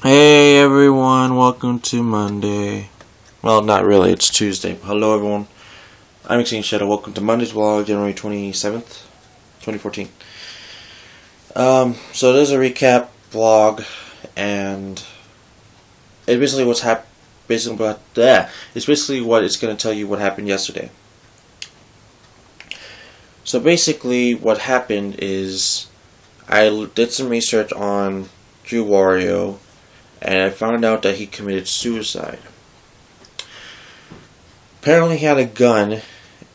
Hey everyone, welcome to Monday. Well, not really, it's Tuesday. Hello everyone. I'm Extreme Shadow. Welcome to Monday's vlog, January 27th, 2014. So there's a recap vlog, and it's basically it's basically what it's going to tell you what happened yesterday. So basically what happened is I did some research on Drew Wario, and I found out that he committed suicide. Apparently, he had a gun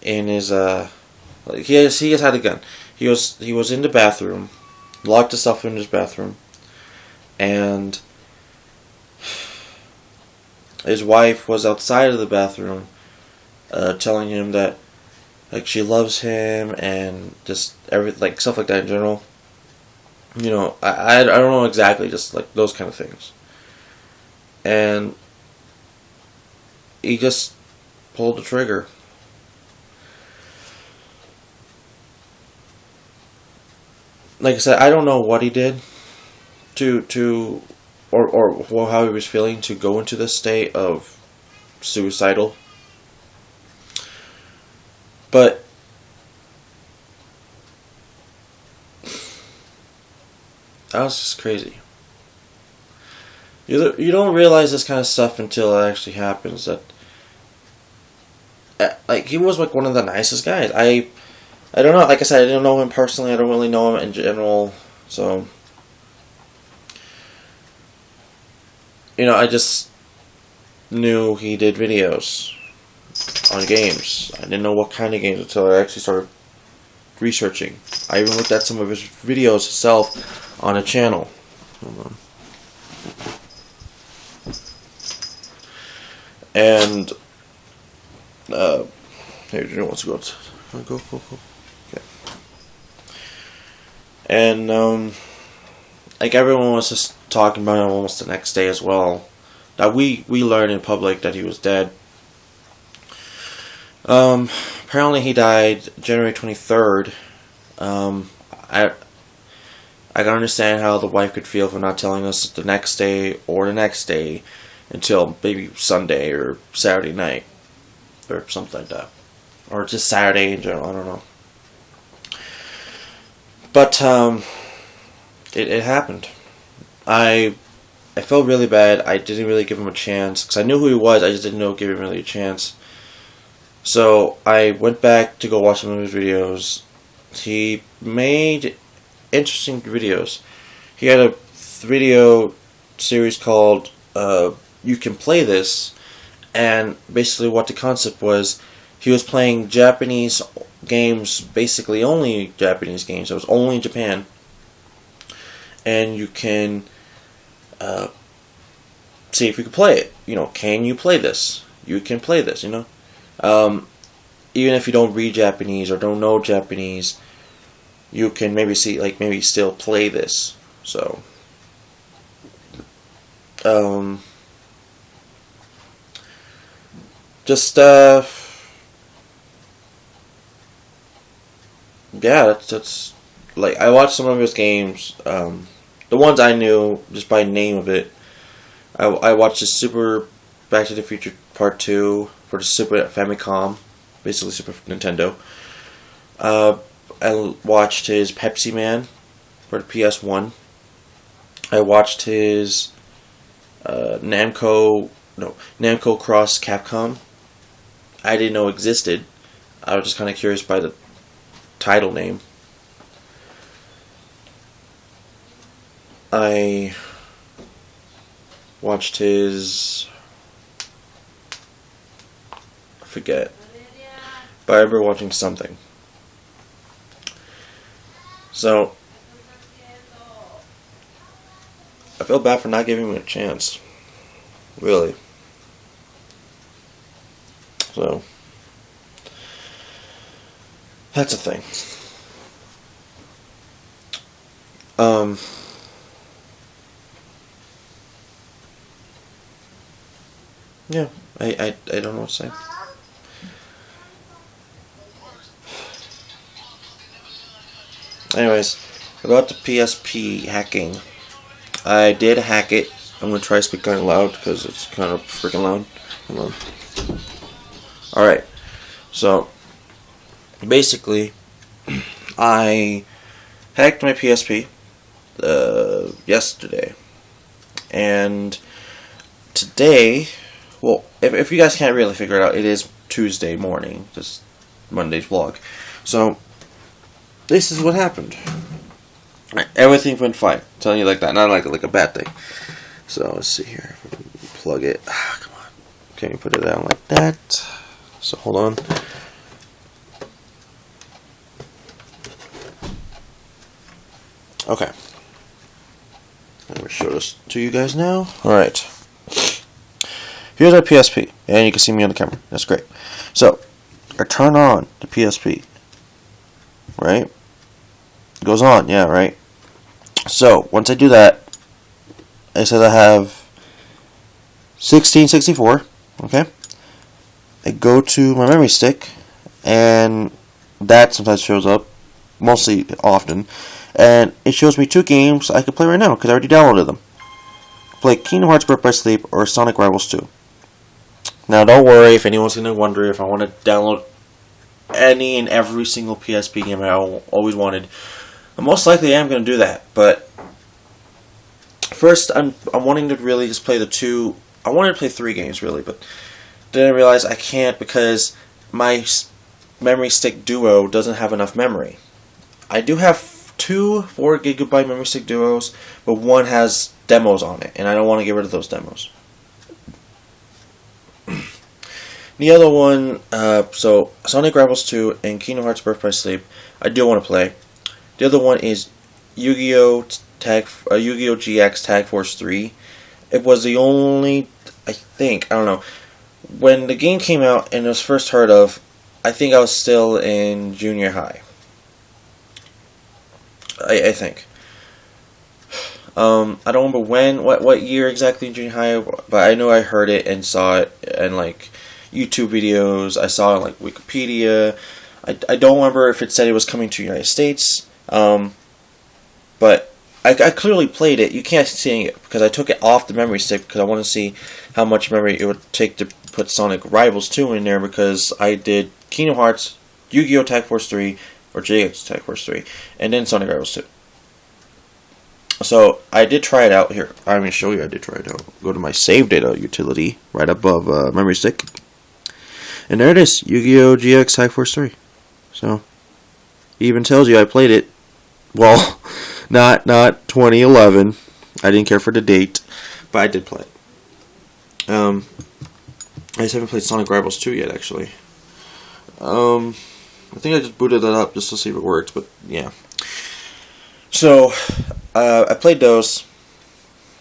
in his he has had a gun. He was in the bathroom, locked himself in his bathroom, and his wife was outside of the bathroom, telling him that like she loves him and just like stuff like that in general. You know, I don't know exactly, just like those kind of things. And he just pulled the trigger. Like I said, I don't know what he did or how he was feeling to go into this state of suicidal. But that was just crazy. You don't realize this kind of stuff until it actually happens. That like he was like one of the nicest guys. I don't know. Like I said, I didn't know him personally. I don't really know him in general. So I just knew he did videos on games. I didn't know what kind of games until I actually started researching. I even looked at some of his videos himself on a channel. Hold on. And here, you know what's go. Go. Okay. And like everyone was just talking about him almost the next day as well. Now we learned in public that he was dead. Apparently he died January 23rd. I can understand how the wife could feel for not telling us the next day or the next day until maybe Sunday or Saturday night or something like that, or just Saturday in general. I don't know. But it happened. I felt really bad. I didn't really give him a chance because I knew who he was. I just didn't know give him really a chance. So I went back to go watch some of his videos. He made interesting videos. He had a video series called You Can Play This, and basically what the concept was, he was playing Japanese games, basically only Japanese games. It was only in Japan, and you can see if you can play it. Can you play this? You can play this. Even if you don't read Japanese or don't know Japanese, you can maybe still play this. So, just yeah, that's like I watched some of his games. The ones I knew just by name of it. I watched the Super Back to the Future Part 2 for the Super Famicom, basically Super Nintendo. I watched his Pepsi Man for the PS1. I watched his Namco Cross Capcom. I didn't know existed. I was just kind of curious by the title name. I watched his, I forget, but I remember watching something. So I feel bad for not giving him a chance, really. So that's a thing. Yeah, I don't know what to say. Anyways, about the PSP hacking. I did hack it I'm gonna try to speak kind of loud because it's kind of freaking loud. Hold on. Alright, so basically, I hacked my PSP yesterday, and today, well, if you guys can't really figure it out, it is Tuesday morning, just Monday's vlog. So, this is what happened. Everything went fine. I'm telling you like that, not like a bad thing. So, let's see here. If we can plug it. Come on. Can you put it down like that? So, hold on. Okay. Let me show this to you guys now. Alright. Here's our PSP. And you can see me on the camera. That's great. So, I turn on the PSP. Right? It goes on, yeah, right? So, once I do that, it says I have 1664. Okay? I go to my memory stick, and that sometimes shows up, mostly often, and it shows me 2 games I can play right now because I already downloaded them. Play Kingdom Hearts Birth by Sleep or Sonic Rivals 2. Now, don't worry if anyone's going to wonder if I want to download any and every single PSP game I always wanted. Most likely I am going to do that, but first I'm wanting to really just play the 2. I wanted to play 3 games really, but then I realized I can't because my memory stick Duo doesn't have enough memory. I do have 2 4GB memory stick Duos, but one has demos on it, and I don't want to get rid of those demos. The other one, so Sonic Rivals 2 and Kingdom Hearts Birth by Sleep, I do want to play. The other one is Yu-Gi-Oh! Yu-Gi-Oh! GX Tag Force 3. It was the only, I don't know. When the game came out and it was first heard of, I think I was still in junior high. I think. I don't remember what year exactly in junior high, but I know I heard it and saw it in like YouTube videos. I saw it on like Wikipedia. I don't remember if it said it was coming to the United States, but I clearly played it. You can't see it because I took it off the memory stick because I want to see how much memory it would take to put Sonic Rivals 2 in there, because I did Kingdom Hearts, Yu-Gi-Oh! Tag Force 3, or JX Tag Force 3, and then Sonic Rivals 2. So, I did try it out. Here, I'm going to show you I did try it out. Go to my save data utility, right above memory stick. And there it is, Yu-Gi-Oh! GX Tag Force 3. So, it even tells you I played it. Well, not 2011. I didn't care for the date, but I did play it. I just haven't played Sonic Rivals 2 yet, actually. I think I just booted that up just to see if it works, but yeah. So, I played those,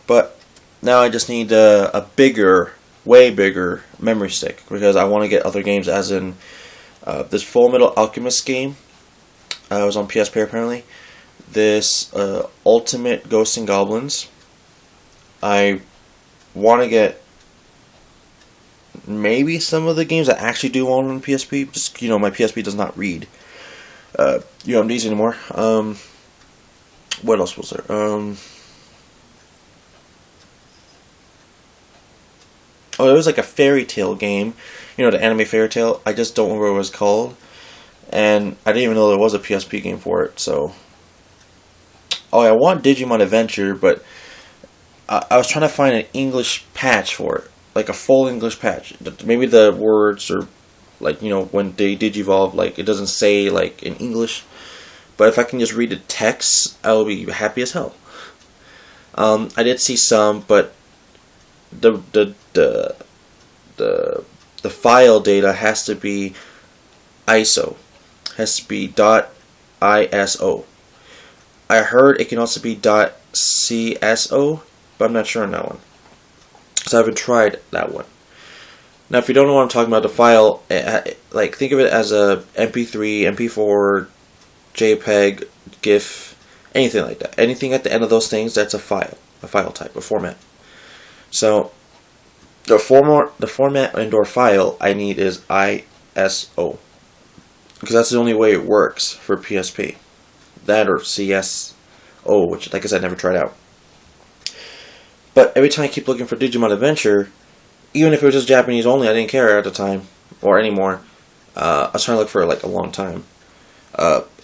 but now I just need a bigger, way bigger memory stick, because I want to get other games, as in this Full Metal Alchemist game. It was on PSP apparently. This Ultimate Ghosts and Goblins. I want to get maybe some of the games I actually do own on PSP. Just, my PSP does not read UMDs anymore. What else was there? Oh, there was like a Fairy Tail game. The anime Fairy Tail. I just don't remember what it was called. And I didn't even know there was a PSP game for it, so... Oh, I want Digimon Adventure, but I was trying to find an English patch for it. Like a full English patch. Maybe the words are, like, when they digivolve, like, it doesn't say, like, in English. But if I can just read the text, I'll be happy as hell. I did see some, but the file data has to be ISO. Has to be .ISO. I heard it can also be .CSO, but I'm not sure on that one. So I haven't tried that one. Now, if you don't know what I'm talking about, the file, like, think of it as a MP3, MP4, JPEG, GIF, anything like that. Anything at the end of those things, that's a file type, a format. So, the format and/or file I need is ISO, because that's the only way it works for PSP. That or CSO, which, like I said, I never tried out. But every time I keep looking for Digimon Adventure, even if it was just Japanese only, I didn't care at the time, or anymore. I was trying to look for it like a long time.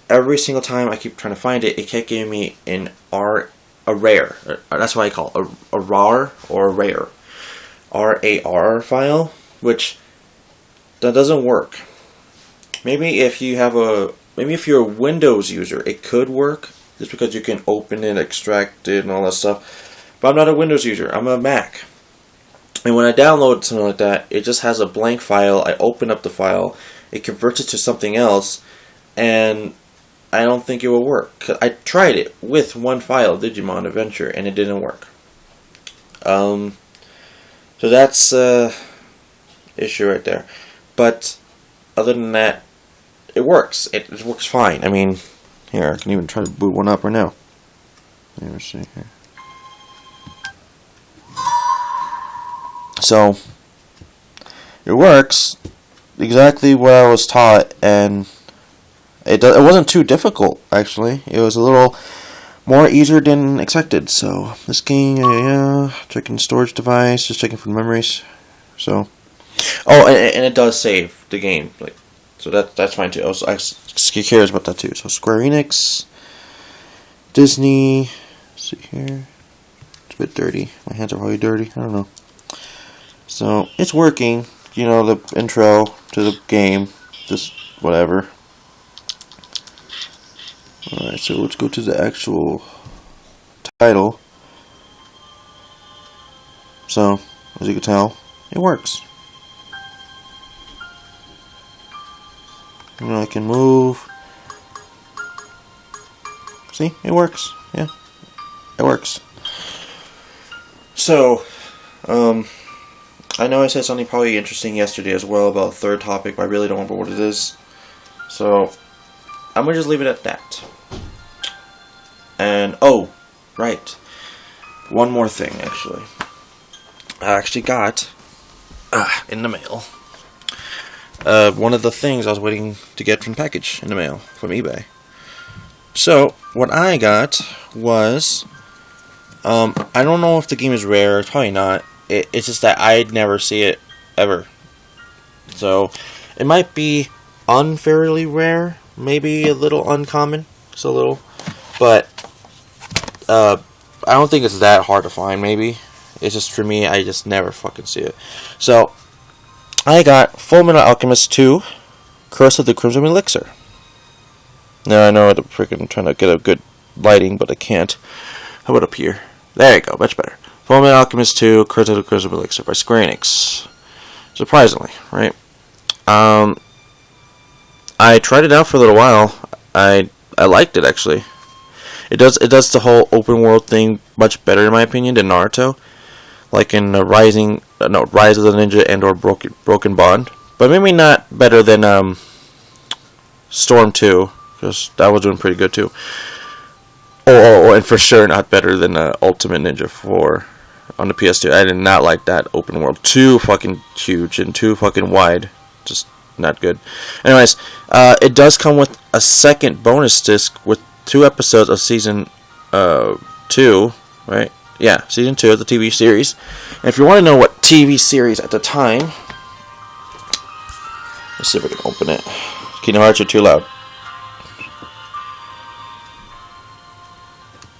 Every single time I keep trying to find it, it kept giving me a rare. That's what I call it, a RAR or a rare. RAR file, which that doesn't work. Maybe if you're a Windows user, it could work, just because you can open it, extract it, and all that stuff. But I'm not a Windows user. I'm a Mac. And when I download something like that, it just has a blank file. I open up the file, it converts it to something else, and I don't think it will work. 'Cause I tried it with one file, Digimon Adventure, and it didn't work. So that's issue right there. But other than that, it works. It works fine. I mean, here, I can even try to boot one up right now. Let me see here. So, it works exactly what I was taught, and it wasn't too difficult, actually. It was a little more easier than expected. So, this game, checking storage device, just checking for memories. So, oh, and it does save the game, like, so that's fine too. I was curious about that too. So, Square Enix, Disney, let's see here, it's a bit dirty. My hands are probably dirty, I don't know. So, it's working, the intro to the game, just whatever. Alright, so let's go to the actual title. So, as you can tell, it works. I can move. See, it works. Yeah, it works. So, I know I said something probably interesting yesterday as well about a third topic, but I really don't remember what it is. So, I'm going to just leave it at that. And, oh, right. One more thing, actually. I actually got, in the mail, one of the things I was waiting to get from the package in the mail from eBay. So, what I got was, I don't know if the game is rare, it's probably not. It's just that I'd never see it, ever. So, it might be unfairly rare, maybe a little uncommon, just a little. But, I don't think it's that hard to find, maybe. It's just, for me, I just never fucking see it. So, I got Fullmetal Alchemist 2, Curse of the Crimson Elixir. Now, I know I'm freaking trying to get a good lighting, but I can't. How about up here? There you go, much better. Fullmetal Alchemist 2, Curse of the Crimson Elixir by Square Enix. Surprisingly, right? I tried it out for a little while. I liked it, actually. It does the whole open world thing much better, in my opinion, than Naruto. Like in Rise of the Ninja and or Broken Bond. But maybe not better than Storm 2, because that was doing pretty good too. And for sure not better than Ultimate Ninja 4 on the PS2. I did not like that open world. Too fucking huge and too fucking wide. Just not good. Anyways, it does come with a second bonus disc with 2 episodes of season 2, right? Yeah, season 2 of the TV series. And if you want to know what TV series at the time, let's see if I can open it. Kingdom Hearts are too loud.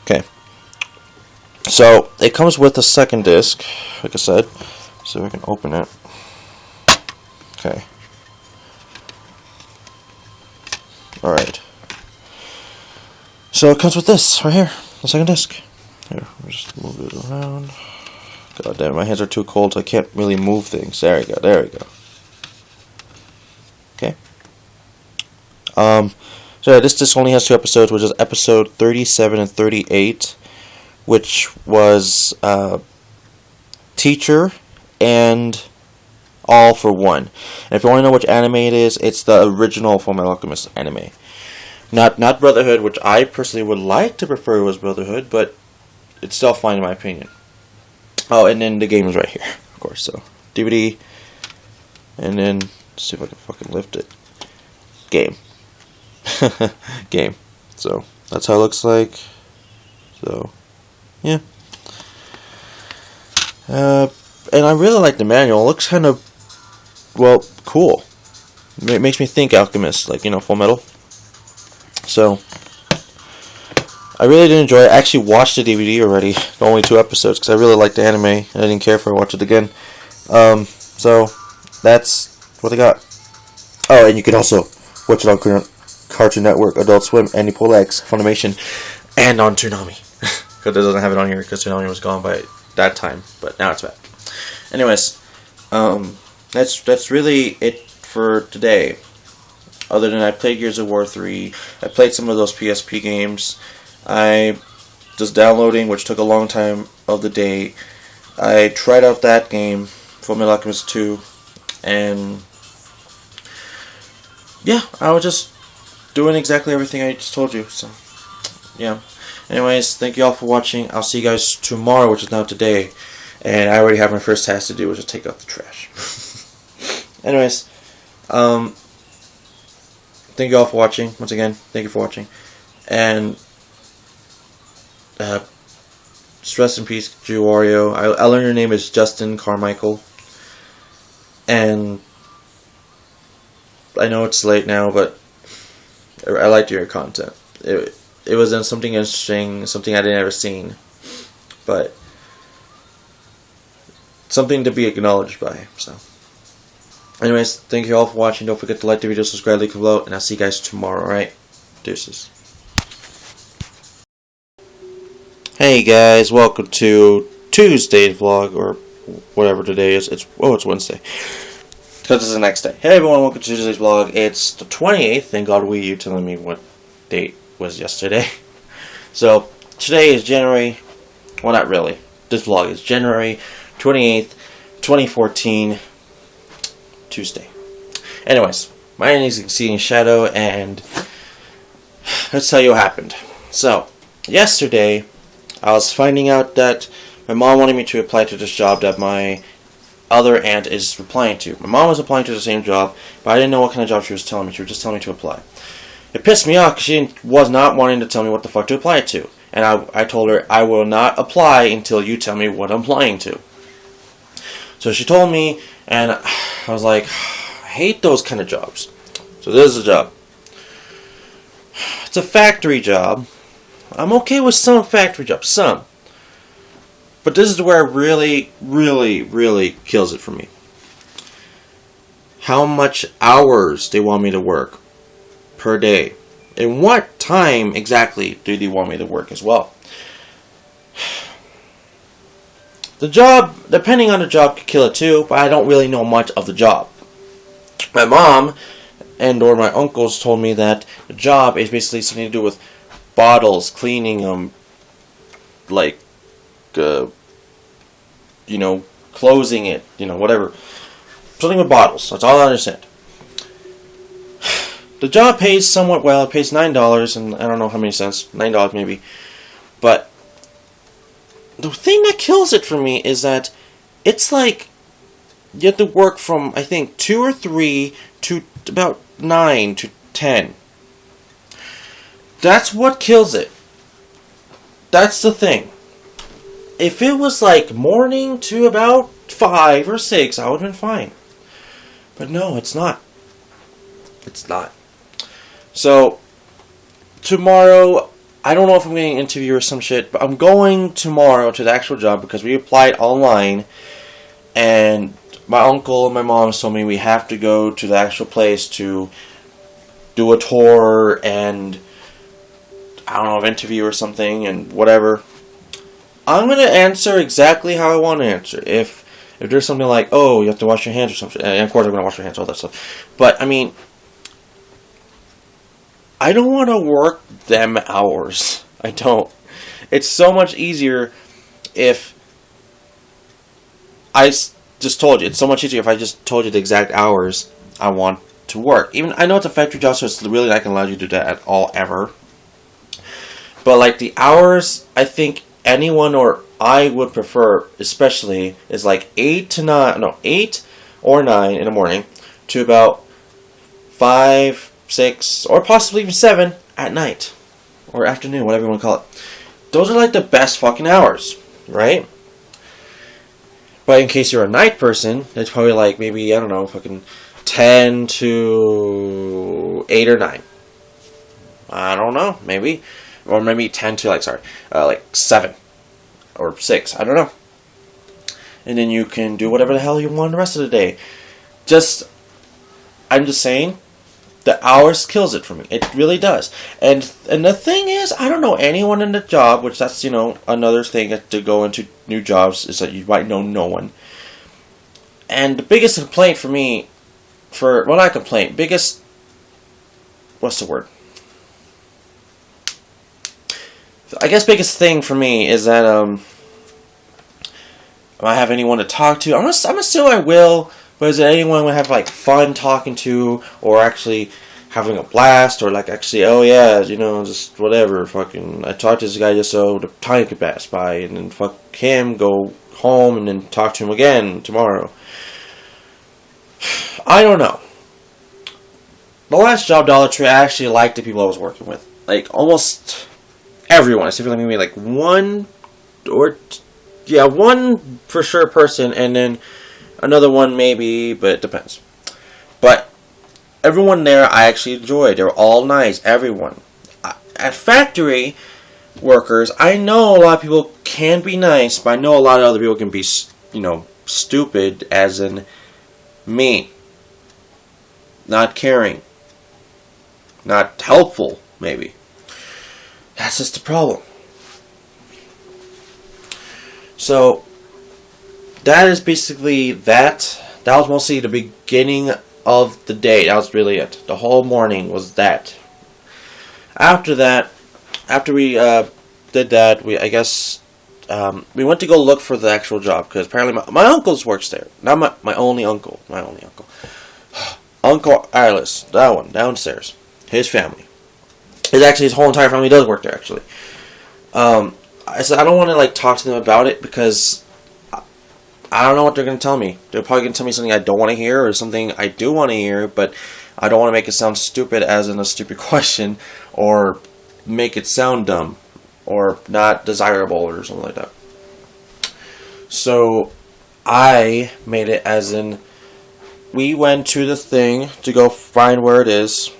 Okay. So, it comes with a second disc, like I said. So we can open it. Okay. Alright. So it comes with this, right here. The second disc. Here, I'll just move it around. God damn, my hands are too cold, so I can't really move things. There we go, there we go. Okay. So yeah, this disc only has 2 episodes, which is episode 37 and 38, which was Teacher and All for One. And if you want to know which anime it is, it's the original Fullmetal Alchemist anime. Not Brotherhood, which I personally would like to prefer was Brotherhood, but it's still fine in my opinion. Oh, and then the game is right here, of course. So DVD, and then let's see if I can fucking lift it. Game. Game. So that's how it looks like. So yeah. And I really like the manual. It looks kind of, well, cool. It makes me think Alchemist, like, Full Metal. So, I really did enjoy it. I actually watched the DVD already, the only 2 episodes, because I really liked the anime, and I didn't care if I watched it again. So, that's what they got. Oh, and you can also watch it on Cartoon Network, Adult Swim, Anipol X, Funimation, and on Toonami. Because it doesn't have it on here, because Toonami was gone by that time, but now it's back. Anyways, that's really it for today. Other than I played Gears of War 3, I played some of those PSP games. I was downloading, which took a long time of the day. I tried out that game, Fullmetal Alchemist 2, and yeah, I was just doing exactly everything I just told you. So yeah. Anyways, thank you all for watching. I'll see you guys tomorrow, which is now today. And I already have my first task to do, which is take out the trash. Anyways, thank you all for watching. Once again, thank you for watching. And just rest in peace, Jew Wario. I learned your name is Justin Carmichael. And I know it's late now, but I liked your content. It was something interesting, something I didn't ever seen. But something to be acknowledged by. So, anyways, thank you all for watching. Don't forget to like the video, subscribe, leave a below, and I'll see you guys tomorrow. Alright, deuces. Hey guys, welcome to Tuesday's vlog, or whatever today is. It's Wednesday, because it's the next day. Hey everyone, welcome to Tuesday's vlog. It's the 28th. Thank God you telling me what date was yesterday. So today is January. Well, not really. This vlog is January 28th, 2014, Tuesday. Anyways, my name is Exceeding Shadow, and let's tell you what happened. So, yesterday, I was finding out that my mom wanted me to apply to this job that my other aunt is applying to. My mom was applying to the same job, but I didn't know what kind of job she was telling me. She was just telling me to apply. It pissed me off because she was not wanting to tell me what the fuck to apply to. And I told her, I will not apply until you tell me what I'm applying to. So she told me, and I was like, I hate those kind of jobs. So this is a job. It's a factory job. I'm okay with some factory jobs, some. But this is where it really, really, really kills it for me. How much hours they want me to work per day. And what time exactly do they want me to work as well? The job, depending on the job, could kill it too, but I don't really know much of the job. My mom and or my uncles told me that the job is basically something to do with bottles, cleaning them, like, closing it, whatever. Something with bottles, that's all I understand. The job pays somewhat well. It pays $9, and I don't know how many cents. $9 maybe. But the thing that kills it for me is that it's like you have to work from, I think, 2 or 3 to about 9 to 10. That's what kills it. That's the thing. If it was like morning to about 5 or 6, I would have been fine. But no, it's not. It's not. So, tomorrow, I don't know if I'm getting an interview or some shit, but I'm going tomorrow to the actual job because we applied online, and my uncle and my mom told me we have to go to the actual place to do a tour and, I don't know, an interview or something and whatever. I'm going to answer exactly how I want to answer. If there's something like, oh, you have to wash your hands or something, and of course I'm going to wash my hands, all that stuff. But, I mean, I don't want to work them hours. I don't. It's so much easier if I just told you. It's so much easier if I just told you the exact hours I want to work. Even I know it's a factory job, so it's really not going to allow you to do that at all ever. But like the hours, I think anyone or I would prefer, especially, is like 8 or 9 in the morning to about 5, 6, or possibly even 7 at night. Or afternoon, whatever you want to call it. Those are like the best fucking hours, right? But in case you're a night person, it's probably like maybe, I don't know, fucking 10 to 8 or 9. I don't know, maybe. Or maybe 10 to, like 7 or 6. I don't know. And then you can do whatever the hell you want the rest of the day. I'm just saying, the hours kills it for me. It really does. And the thing is, I don't know anyone in the job, which that's, another thing to go into new jobs, is that you might know no one. And the biggest complaint for me, not complaint, what's the word? I guess biggest thing for me is that, do I have anyone to talk to? I'm assuming I will. But is there anyone we have fun talking to, or actually having a blast, or actually, oh yeah, just whatever, fucking, I talked to this guy just so the time could pass by, and then fuck him, go home, and then talk to him again tomorrow. I don't know. The last job, Dollar Tree, I actually liked the people I was working with. Almost everyone, except for maybe one for sure person, and then another one maybe, but it depends. But everyone there I actually enjoyed. They were all nice, everyone. At factory workers, I know a lot of people can be nice, but I know a lot of other people can be, stupid, as in me. Not caring. Not helpful, maybe. That's just the problem. So, that is basically that. That was mostly the beginning of the day. That was really it. The whole morning was that. After that, after we did that, we went to go look for the actual job, because apparently my uncle's works there. Not my only uncle. My only uncle. Uncle Alice, that one, downstairs. His family. His whole entire family does work there, actually. I said I don't want to talk to them about it, because I don't know what they're going to tell me. They're probably going to tell me something I don't want to hear, or something I do want to hear, but I don't want to make it sound stupid, as in a stupid question, or make it sound dumb, or not desirable, or something like that. So I made it as in, we went to the thing to go find where it is,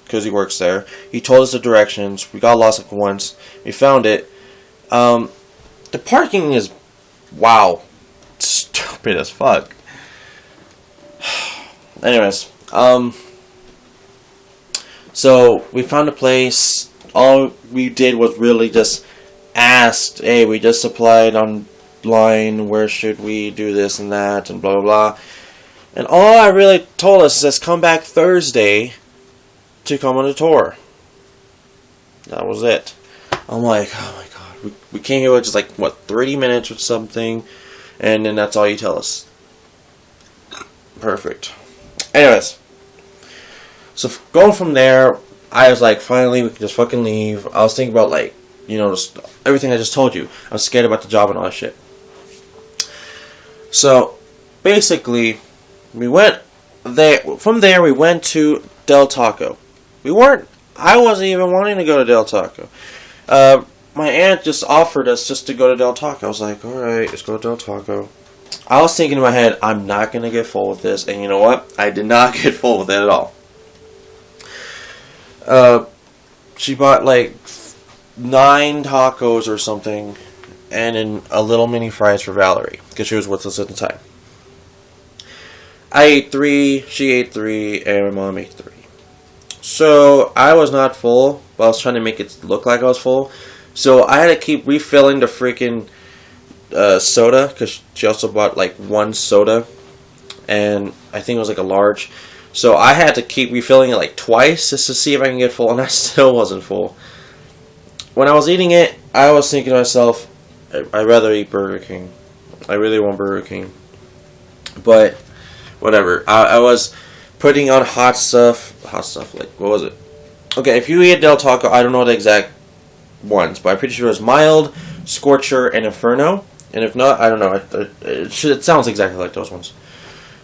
because he works there. He told us the directions. We got lost once. We found it. The parking is, wow, stupid as fuck. Anyways, so we found a place. All we did was really just asked, hey, we just applied online, where should we do this and that, and blah blah blah. And all I really told us is come back Thursday to come on a tour. That was it. I'm like, oh my god, we came here with just 30 minutes or something, and then that's all you tell us. Perfect. Anyways, so going from there, I was like, finally we can just fucking leave. I was thinking about just everything I just told you. I was scared about the job and all that shit. So basically, we went there. From there, we went to Del Taco. I wasn't even wanting to go to Del Taco. My aunt just offered us just to go to Del Taco. I was like, alright, let's go to Del Taco. I was thinking in my head, I'm not going to get full with this. And you know what? I did not get full with it at all. She bought 9 tacos or something, and then a little mini fries for Valerie, because she was with us at the time. I ate 3, she ate 3, and my mom ate 3. So, I was not full, but I was trying to make it look like I was full. So, I had to keep refilling the freaking soda, because she also bought 1 soda, and I think it was a large. So, I had to keep refilling it twice, just to see if I can get full, and I still wasn't full. When I was eating it, I was thinking to myself, I'd rather eat Burger King. I really want Burger King. But, whatever. I was putting on hot stuff, what was it? Okay, if you eat Del Taco, I don't know the exact ones, but I'm pretty sure it was Mild, Scorcher, and Inferno. And if not, I don't know. It sounds exactly like those ones.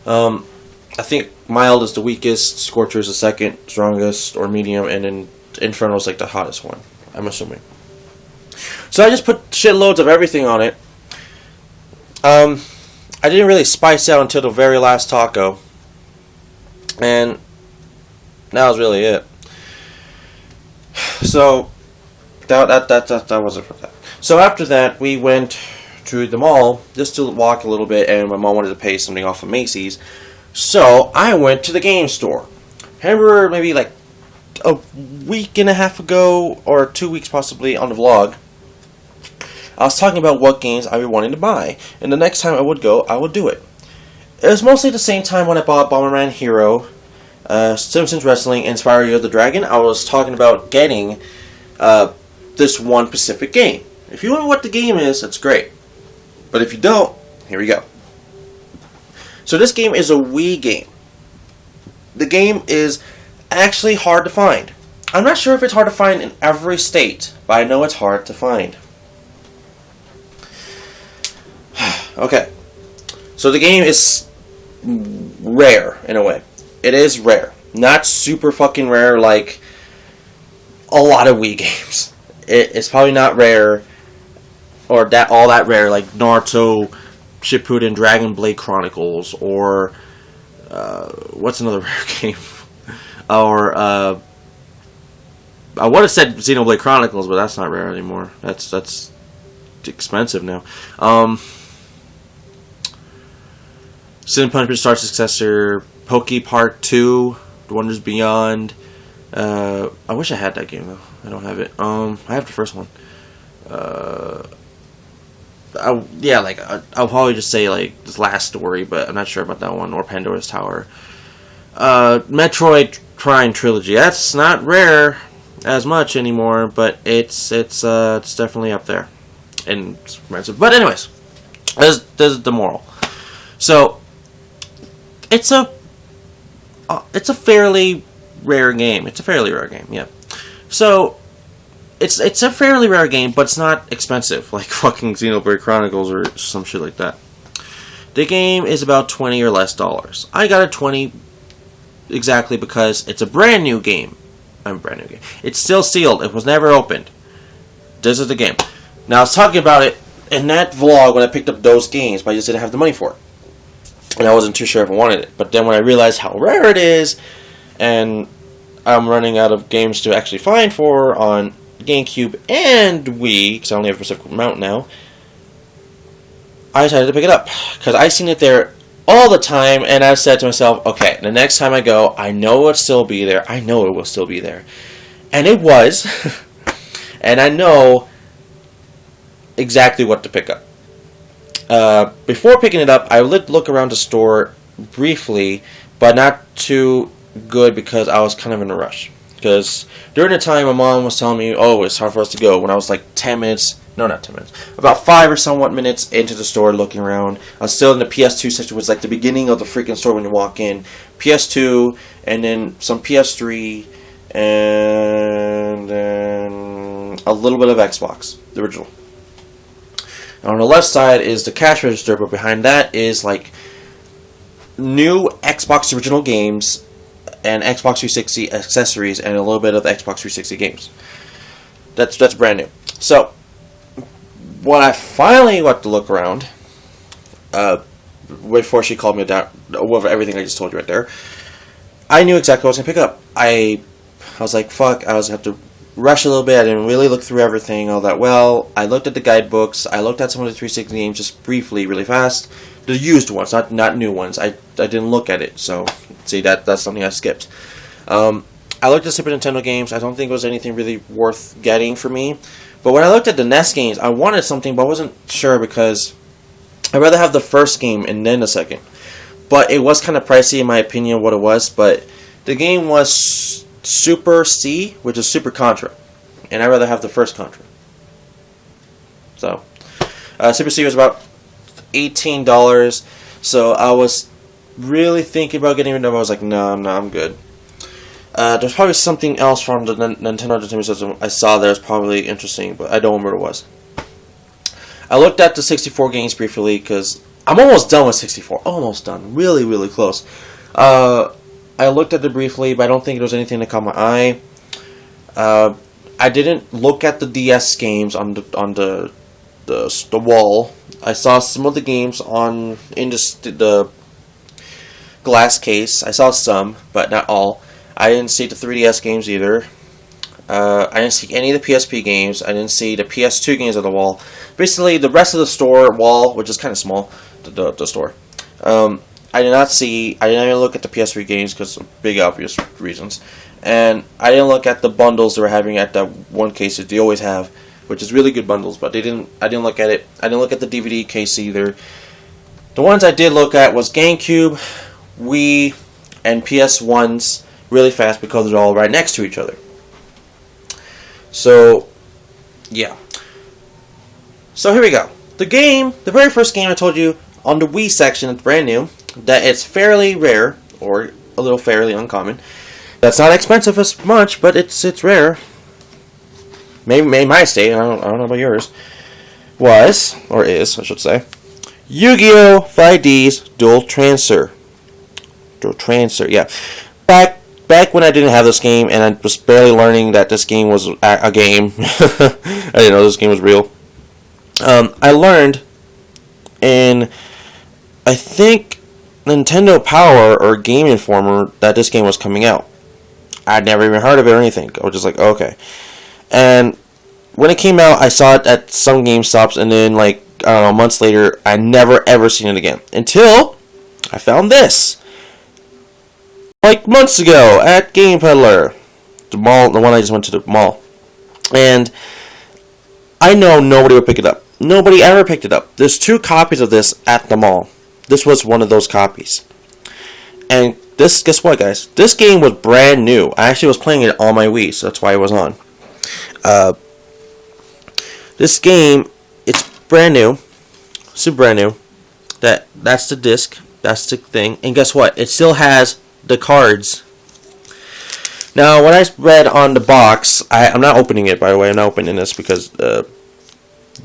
I think Mild is the weakest, Scorcher is the second strongest, or medium, and then Inferno is the hottest one, I'm assuming. So I just put shitloads of everything on it. I didn't really spice out until the very last taco, and that was really it. So that wasn't for that. So after that, we went to the mall just to walk a little bit, and my mom wanted to pay something off of Macy's, so I went to the game store. I remember maybe like a week and a half ago, or 2 weeks possibly, on the vlog, I was talking about what games I was wanting to buy, and the next time I would go, I would do it. It was mostly the same time when I bought Bomberman Hero, Simpsons Wrestling, and Spyro the Dragon. I was talking about getting this one specific game. If you know what the game is, that's great. But if you don't, here we go. So this game is a Wii game. The game is actually hard to find. I'm not sure if it's hard to find in every state, but I know it's hard to find. Okay. So the game is rare, in a way. It is rare. Not super fucking rare like a lot of Wii games. It's probably not rare, or all that rare, like Naruto, Shippuden, Dragon Blade Chronicles, or what's another rare game? Or I would have said Xenoblade Chronicles, but that's not rare anymore. That's expensive now. Sin Punishment Star Successor, Poke Park 2, The Wonders Beyond. I wish I had that game though. I don't have it. I have the first one. I'll probably just say like this Last Story, but I'm not sure about that one, or Pandora's Tower. Metroid Prime Trilogy. That's not rare as much anymore, but it's definitely up there and expensive. But anyways, this is the moral. So it's a fairly rare game. It's a fairly rare game, yeah. So it's a fairly rare game, but it's not expensive like fucking Xenoblade Chronicles or some shit like that. The game is about $20 or less. I got it $20 exactly because it's a brand new game. It's still sealed. It was never opened. This is the game. Now I was talking about it in that vlog when I picked up those games, but I just didn't have the money for it. And I wasn't too sure if I wanted it. But then when I realized how rare it is, and I'm running out of games to actually find for on GameCube and Wii, because I only have a Pacific amount now, I decided to pick it up. Because I seen it there all the time, and I said to myself, okay, the next time I go, I know it'll still be there. I know it will still be there. And it was. And I know exactly what to pick up. Before picking it up, I did look around the store briefly, but not too good because I was kind of in a rush. Because during the time my mom was telling me, oh, it's time for us to go, when I was like 10 minutes, no, not 10 minutes, about 5 or somewhat minutes into the store looking around, I was still in the PS2 section, which was like the beginning of the freaking store when you walk in. PS2, and then some PS3, and then a little bit of Xbox, the original. And on the left side is the cash register, but behind that is like new Xbox original games and Xbox 360 accessories and a little bit of Xbox 360 games. That's brand new. So when I finally got to look around, before she called me down over everything I just told you right there, I knew exactly what I was gonna pick up. I was like, fuck, I was gonna have to rush a little bit. I didn't really look through everything all that well. I looked at the guidebooks. I looked at some of the 360 games just briefly, really fast. The used ones, not new ones. I didn't look at it, so see that's something I skipped. I looked at Super Nintendo games. I don't think it was anything really worth getting for me. But when I looked at the NES games, I wanted something, but I wasn't sure because I'd rather have the first game and then the second. But it was kind of pricey in my opinion what it was. But the game was Super C, which is Super Contra, and I'd rather have the first Contra. So Super C was about $18, so I was really thinking about getting rid of them. I was like, no, I'm good. There's probably something else from the Nintendo Entertainment System I saw that was probably interesting, but I don't remember what it was. I looked at the 64 games briefly because I'm almost done with 64. Almost done. Really, really close. I looked at it briefly, but I don't think there was anything that caught my eye. I didn't look at the DS games on the the wall. I saw some of the games on in the glass case. I saw some, but not all. I didn't see the 3DS games either. I didn't see any of the PSP games. I didn't see the PS2 games on the wall. Basically, the rest of the store wall, which is kind of small, the store. I did not see. I didn't even look at the PS3 games because of big obvious reasons, and I didn't look at the bundles they were having at that one case that they always have, which is really good bundles. But they didn't. I didn't look at it. I didn't look at the DVD case either. The ones I did look at was GameCube, Wii, and PS1s really fast because they're all right next to each other. So, yeah. So here we go. The very first game I told you on the Wii section, it's brand new, that it's fairly rare, or a little fairly uncommon. That's not expensive as much, but it's rare. Maybe my state, I don't know about yours. Was, or is, I should say, Yu-Gi-Oh! 5D's Dual Transfer. Dual Transfer, yeah. Back when I didn't have this game and I was barely learning that this game was a game, I didn't know this game was real. I learned in, I think, Nintendo Power or Game Informer that this game was coming out. I'd never even heard of it or anything. I was just like, okay. And when it came out, I saw it at some GameStops, and then, like, I don't know, months later, I never ever seen it again. Until I found this. Like months ago at Game Peddler, the mall, the one I just went to the mall, and I know nobody would pick it up. Nobody ever picked it up. There's 2 copies of this at the mall. This was one of those copies. And this, guess what, guys? This game was brand new. I actually was playing it on my Wii, so that's why it was on. This game, it's brand new, super brand new. That's the disc. That's the thing. And guess what? It still has the cards. Now, what I read on the box, I'm not opening it, by the way. I'm not opening this because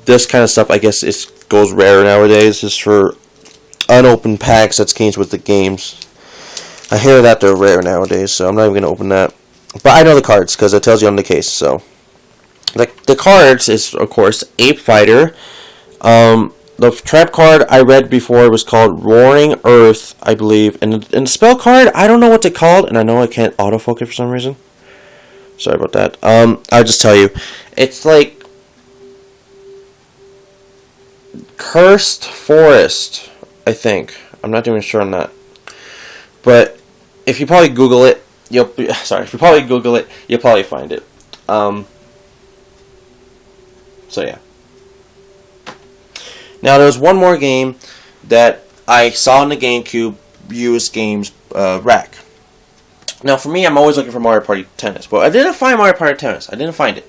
this kind of stuff, I guess, goes rare nowadays. It's for unopened packs that came with the games. I hear that they're rare nowadays, so I'm not even going to open that. But I know the cards because it tells you on the case. So, the cards is, of course, Ape Fighter. The trap card I read before was called Roaring Earth, I believe. And the spell card, I don't know what it's called, and I know I can't autofocus for some reason. Sorry about that. I'll just tell you. It's like Cursed Forest, I think. I'm not even sure on that. But if you probably Google it, you'll probably find it. So yeah. Now, there was one more game that I saw in the GameCube used games rack. Now, for me, I'm always looking for Mario Party Tennis. But I didn't find Mario Party Tennis. I didn't find it.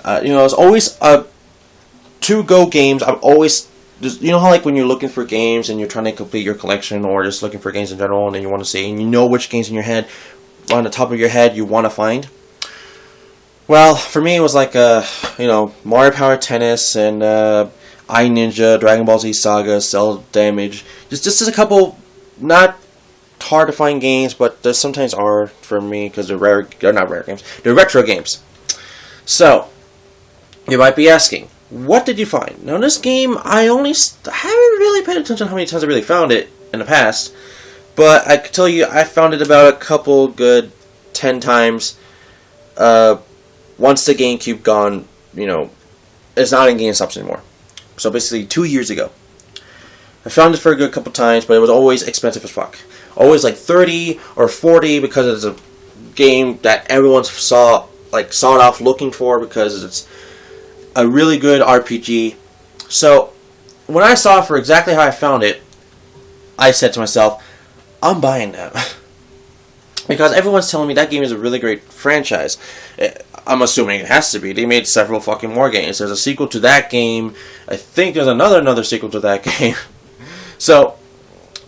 It's always 2-go games. I'm always, you know how like when you're looking for games and you're trying to complete your collection or just looking for games in general and then you want to see and you know which games in your head, on the top of your head, you want to find? Well, for me, it was like, Mario Party Tennis and iNinja, Dragon Ball Z Saga, Cell Damage. Just a couple, not hard to find games, but they sometimes are for me because they're not rare games. They're retro games. So, you might be asking, what did you find? Now, this game, I haven't really paid attention to how many times I really found it in the past, but I can tell you I found it about a couple good 10 times. Once the GameCube gone, it's not in GameStops anymore. So basically 2 years ago. I found it for a good couple times, but it was always expensive as fuck. Always like 30 or 40 because it's a game that everyone saw it off looking for because it's a really good RPG. So when I saw it for exactly how I found it, I said to myself, I'm buying that. Because everyone's telling me that game is a really great franchise. I'm assuming it has to be. They made several fucking more games. There's a sequel to that game. I think there's another sequel to that game. So,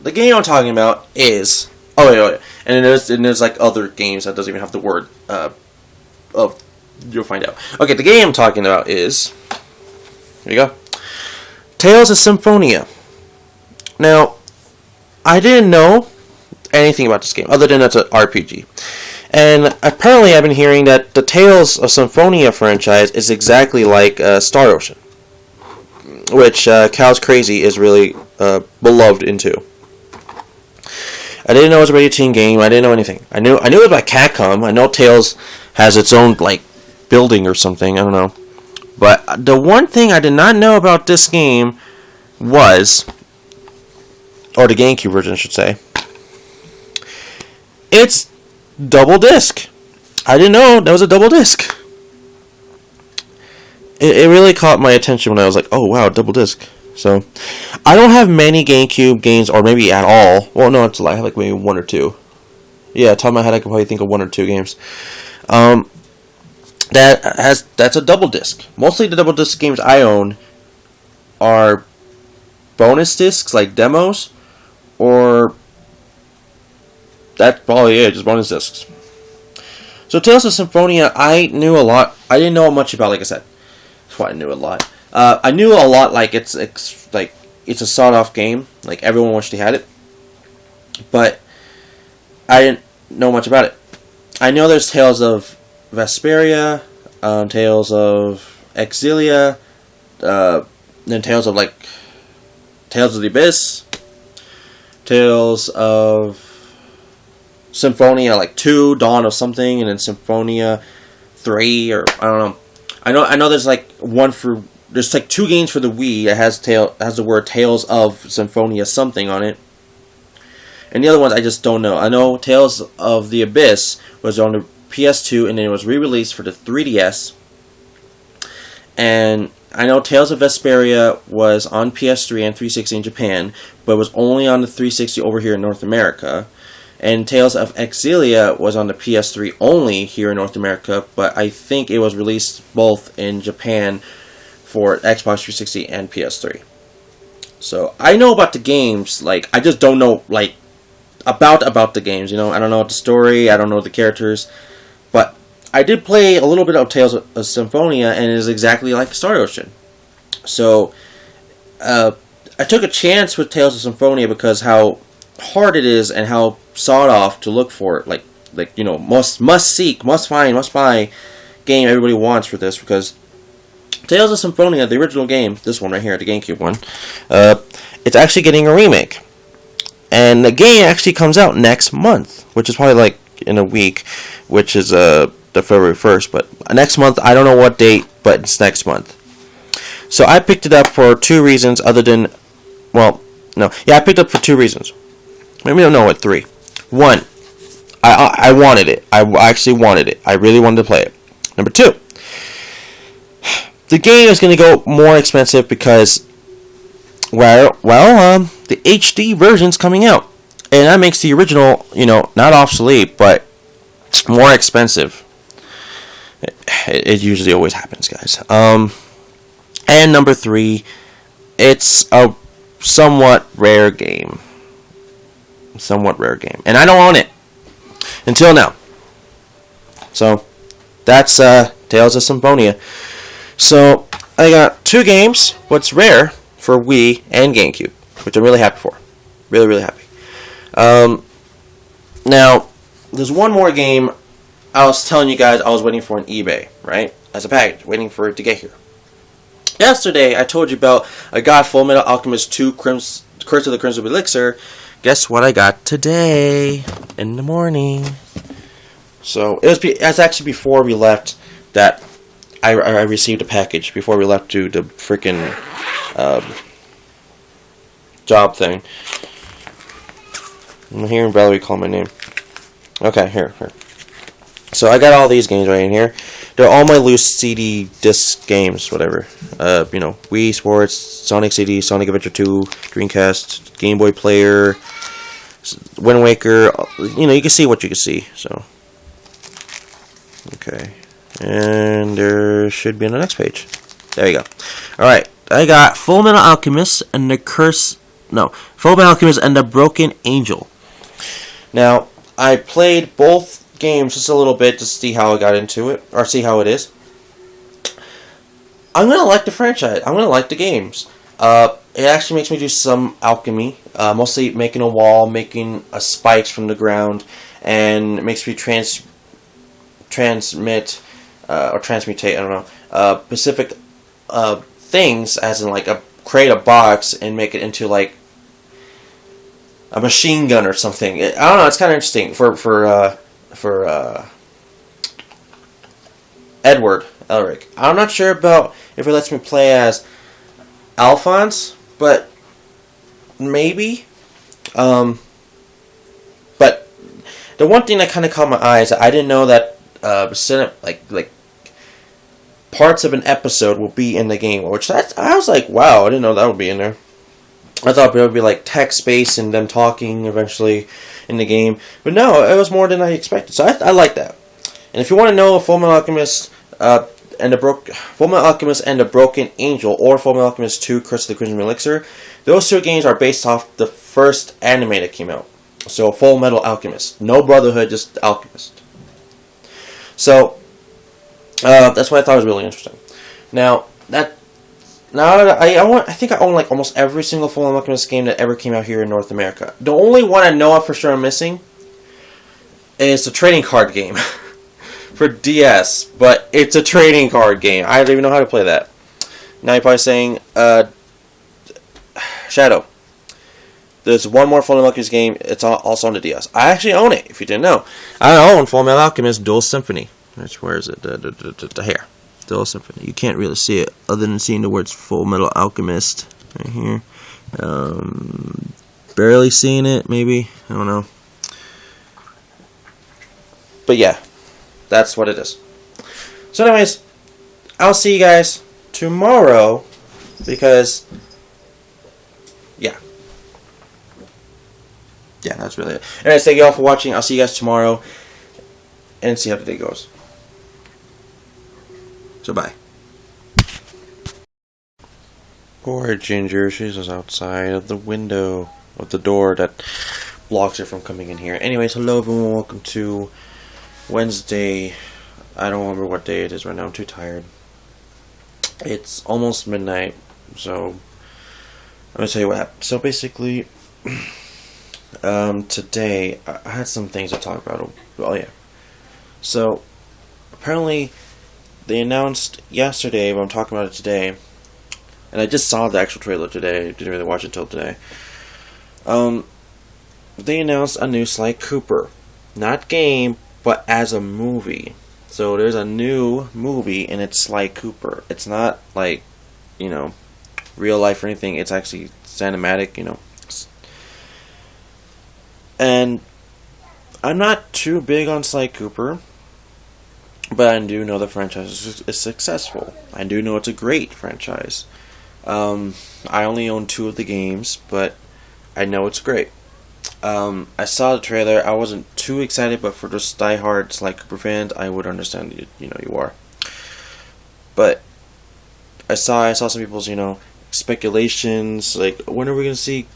the game I'm talking about is... Oh, yeah. And there's like other games that doesn't even have the word... you'll find out. Okay, the game I'm talking about is... Here you go. Tales of Symphonia. Now, I didn't know anything about this game, other than it's an RPG. And apparently I've been hearing that the Tales of Symphonia franchise is exactly like Star Ocean. which Cows Crazy is really beloved into. I didn't know it was a Radio Teen game. I didn't know anything. I knew it was by Capcom. I know Tales has its own like building or something. I don't know. But the one thing I did not know about this game was, or the GameCube version, I should say, it's double disc. I didn't know that was a double disc. It really caught my attention when I was like, oh wow, double disc. So, I don't have many GameCube games, or maybe at all. Well, no, it's a lie. I have like maybe one or two. Yeah, top of my head, I could probably think of one or two games. That's a double disc. Mostly the double disc games I own are bonus discs, like demos, or that's probably it, just bonus discs. So Tales of Symphonia, I knew a lot. I didn't know much about, like I said. That's why I knew a lot. I knew a lot, like it's a sawed-off game. Like everyone wished they had it, but I didn't know much about it. I know there's Tales of Vesperia, Tales of Exilia, then Tales of the Abyss, Tales of Symphonia, like 2, Dawn of something, and then Symphonia 3, or I don't know. I know there's like there's like 2 games for the Wii that has the word Tales of Symphonia something on it. And the other ones I just don't know. I know Tales of the Abyss was on the PS2 and then it was re-released for the 3DS. And I know Tales of Vesperia was on PS3 and 360 in Japan, but was only on the 360 over here in North America. And Tales of Exilia was on the PS3 only here in North America, but I think it was released both in Japan for Xbox 360 and PS3. So I know about the games, like I just don't know like about the games, you know. I don't know the story, I don't know the characters, but I did play a little bit of Tales of Symphonia, and it is exactly like Star Ocean. So I took a chance with Tales of Symphonia because how hard it is and how sawed off to look for it, like you know, must seek, must find, must buy game everybody wants for this, because Tales of Symphonia, the original game, this one right here, the GameCube one, it's actually getting a remake. And the game actually comes out next month, which is probably like in a week, which is the February 1st. But next month, I don't know what date, but it's next month. So I picked it up for 2 reasons other than, well, no. Yeah, I picked it up for 2 reasons. Maybe I don't know what, 3. 1, I wanted it. I actually wanted it. I really wanted to play it. Number 2, the game is going to go more expensive because, well, the HD version's coming out, and that makes the original, you know, not obsolete, but more expensive. It usually always happens, guys. And number 3, it's a somewhat rare game. And I don't own it until now. So that's Tales of Symphonia. So I got 2 games, what's rare for Wii and GameCube, which I'm really happy for. Really, really happy. Now, there's one more game I was telling you guys I was waiting for on eBay, right? As a package, waiting for it to get here. Yesterday, I told you about I got Full Metal Alchemist 2 Curse of the Crimson Elixir. Guess what I got today in the morning? So, it's actually before we left that I received a package, before we left to the freaking job thing. I'm hearing Valerie call my name. Okay, here. So I got all these games right in here. They're all my loose CD disc games, whatever. You know, Wii Sports, Sonic CD, Sonic Adventure 2, Dreamcast, Game Boy Player, Wind Waker. You know, you can see what you can see. So, okay, and there should be on the next page. There you go. All right, I got Full Metal Alchemist and the Full Metal Alchemist and the Broken Angel. Now, I played both games just a little bit to see how I got into it, or see how it is. I'm gonna like the franchise. I'm gonna like the games. It actually makes me do some alchemy, mostly making a wall, making spikes from the ground, and it makes me transmute, or transmutate, I don't know, specific things, as in like create a box and make it into like a machine gun or something. I don't know. It's kind of interesting for Edward Elric. I'm not sure about if it lets me play as Alphonse, but maybe. But the one thing that kind of caught my eye is that I didn't know that like parts of an episode will be in the game, which I was like, wow, I didn't know that would be in there. I thought it would be like text space and them talking eventually in the game, but no, it was more than I expected. So I like that. And if you want to know Fullmetal Alchemist Fullmetal Alchemist and the Broken Angel, or Fullmetal Alchemist 2: Curse of the Crimson Elixir, those two games are based off the first anime that came out. So Fullmetal Alchemist, no Brotherhood, just Alchemist. So that's what I thought was really interesting. I think I own like almost every single Fullmetal Alchemist game that ever came out here in North America. The only one I know of for sure I'm missing is the trading card game for DS, but it's a trading card game. I don't even know how to play that. Now you're probably saying, Shadow, there's one more Fullmetal Alchemist game. It's also on the DS. I actually own it, if you didn't know. I own Fullmetal Alchemist Dual Symphony. Where is it? Here. Dual Symphony. You can't really see it other than seeing the words Fullmetal Alchemist right here. Barely seeing it, maybe. I don't know. But yeah, that's what it is. So anyways, I'll see you guys tomorrow because, yeah, that's really it. Anyways, thank you all for watching. I'll see you guys tomorrow and see how the day goes. So bye. Poor Ginger, she's just outside of the window of the door that blocks her from coming in here. Anyways, hello everyone, welcome to Wednesday. I don't remember what day it is right now, I'm too tired. It's almost midnight, so I'm gonna tell you what happened. So basically, today I had some things to talk about. Oh yeah. So apparently they announced yesterday, but I'm talking about it today, and I just saw the actual trailer today. Didn't really watch it until today. They announced a new Sly Cooper, not game, but as a movie. So there's a new movie, and it's Sly Cooper. It's not like, real life or anything. It's actually cinematic, And I'm not too big on Sly Cooper, but I do know the franchise is successful. I do know it's a great franchise. I only own 2 of the games, but I know it's great. I saw the trailer. I wasn't too excited, but for just diehard Sly Cooper fans, I would understand you are. But I saw some people's speculations, like when are we gonna see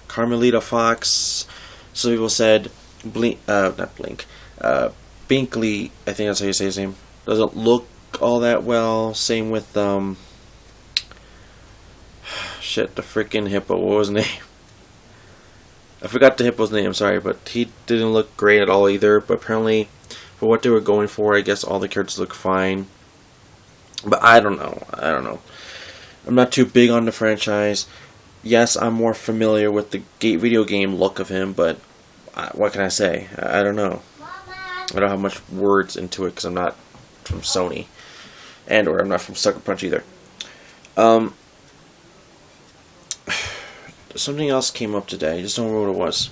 Carmelita Fox? Some people said Binkley, I think that's how you say his name, doesn't look all that well. Same with the freaking hippo. What was his name? I forgot the hippo's name, sorry, but he didn't look great at all either. But apparently, for what they were going for, I guess all the characters look fine. But I don't know. I'm not too big on the franchise. Yes, I'm more familiar with the video game look of him, but what can I say? I don't know. I don't have much words into it because I'm not from Sony, or I'm not from Sucker Punch either. Something else came up today. I just don't remember what it was.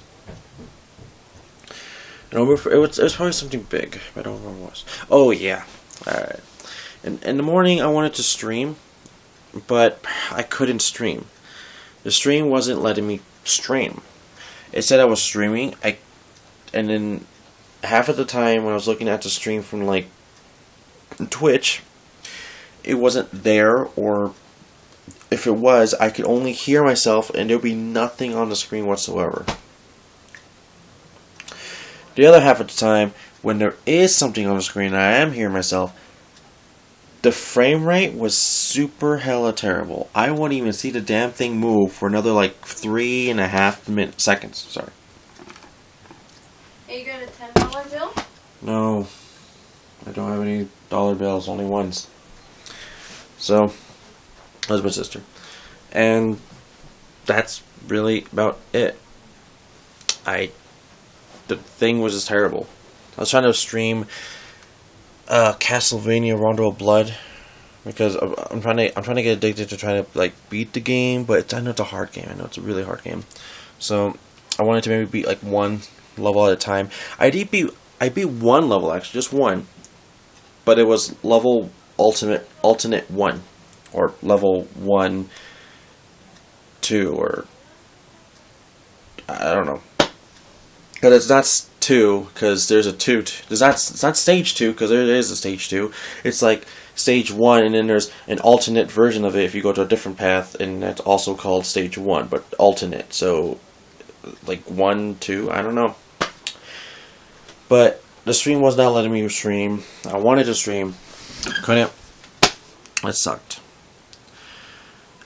It was probably something big, but I don't remember what it was. Oh yeah. Alright. In the morning I wanted to stream, but I couldn't stream. The stream wasn't letting me stream. It said I was streaming, and then half of the time when I was looking at the stream from like Twitch, it wasn't there, or if it was, I could only hear myself and there would be nothing on the screen whatsoever. The other half of the time, when there is something on the screen and I am hearing myself, the frame rate was super hella terrible. I wouldn't even see the damn thing move for another like 3.5 seconds. Sorry. Are you got a $10 bill? No. I don't have any dollar bills, only ones. So, that was my sister. And that's really about it. The thing was just terrible. I was trying to stream Castlevania Rondo of Blood because I'm trying to get addicted to trying to like beat the game, but I know it's a hard game. I know it's a really hard game. So I wanted to maybe beat like one level at a time. I beat one level, actually, just one. But it was level alternate 1 or level 1 2 or I don't know. But it's not 2 because there's a 2. It's not stage 2 because there is a stage 2. It's like stage 1 and then there's an alternate version of it if you go to a different path, and that's also called stage 1 but alternate. So like 1, 2, I don't know. But the stream was not letting me stream. I wanted to stream, couldn't. It sucked.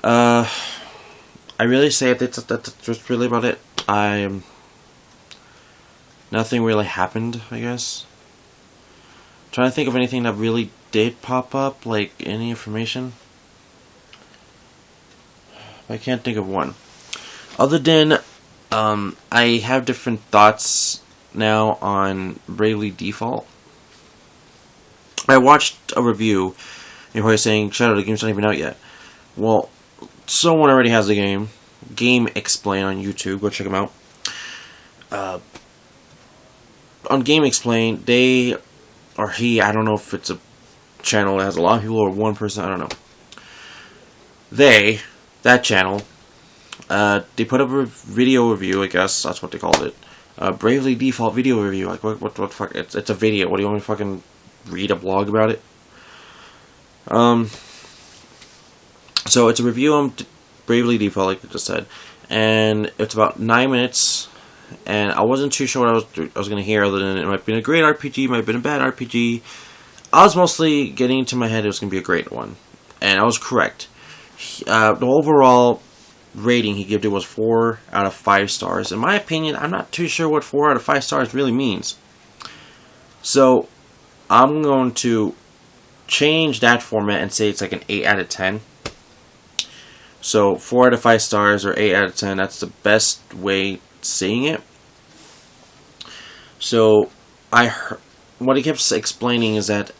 I really say that's just really about it. Nothing really happened, I guess. Trying to think of anything that really did pop up, like any information. I can't think of one. Other than, I have different thoughts now on Bravely Default. I watched a review, and you're probably saying, "Shadow, the game's not even out yet." Well, someone already has the game. Game Explain on YouTube. Go check them out. On Game Explain, they or he, I don't know if it's a channel that has a lot of people or one person, I don't know. That channel, they put up a video review, I guess that's what they called it. Bravely Default video review. Like what the fuck? It's a video. What do you want me to fucking read a blog about it? So it's a review on Bravely Default, like I just said, and it's about 9 minutes. And I wasn't too sure what I was going to hear, other than it might have been a great RPG, might have been a bad RPG. I was mostly getting into my head it was going to be a great one, and I was correct. The overall rating he gave it was 4 out of 5 stars. In my opinion, I'm not too sure what 4 out of 5 stars really means. So I'm going to change that format and say it's like an 8 out of 10. So 4 out of 5 stars or 8 out of 10, that's the best way seeing it. So what he kept explaining is that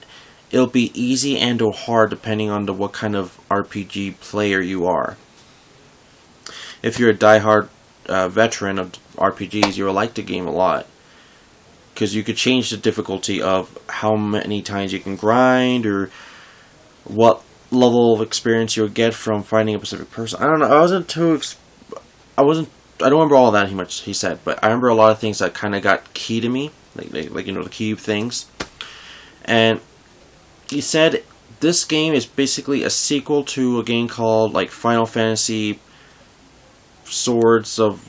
it'll be easy and or hard depending on what kind of RPG player you are. If you're a diehard veteran of RPGs, you'll like the game a lot, because you could change the difficulty of how many times you can grind or what level of experience you'll get from finding a specific person. I don't know. I don't remember all that he said, but I remember a lot of things that kind of got key to me, like you know, the key things. And he said this game is basically a sequel to a game called like Final Fantasy Swords of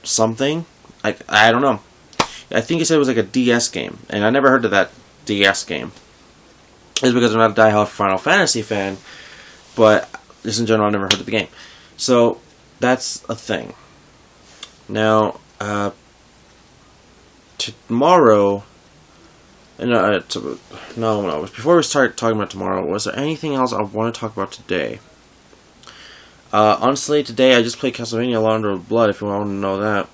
something. I don't know. I think he said it was like a DS game, and I never heard of that DS game. It's because I'm not a diehard Final Fantasy fan, but just in general, I never heard of the game. So that's a thing. Now, tomorrow, no, before we start talking about tomorrow, was there anything else I want to talk about today? Honestly, today I just played Castlevania Rondo of Blood, if you want to know that.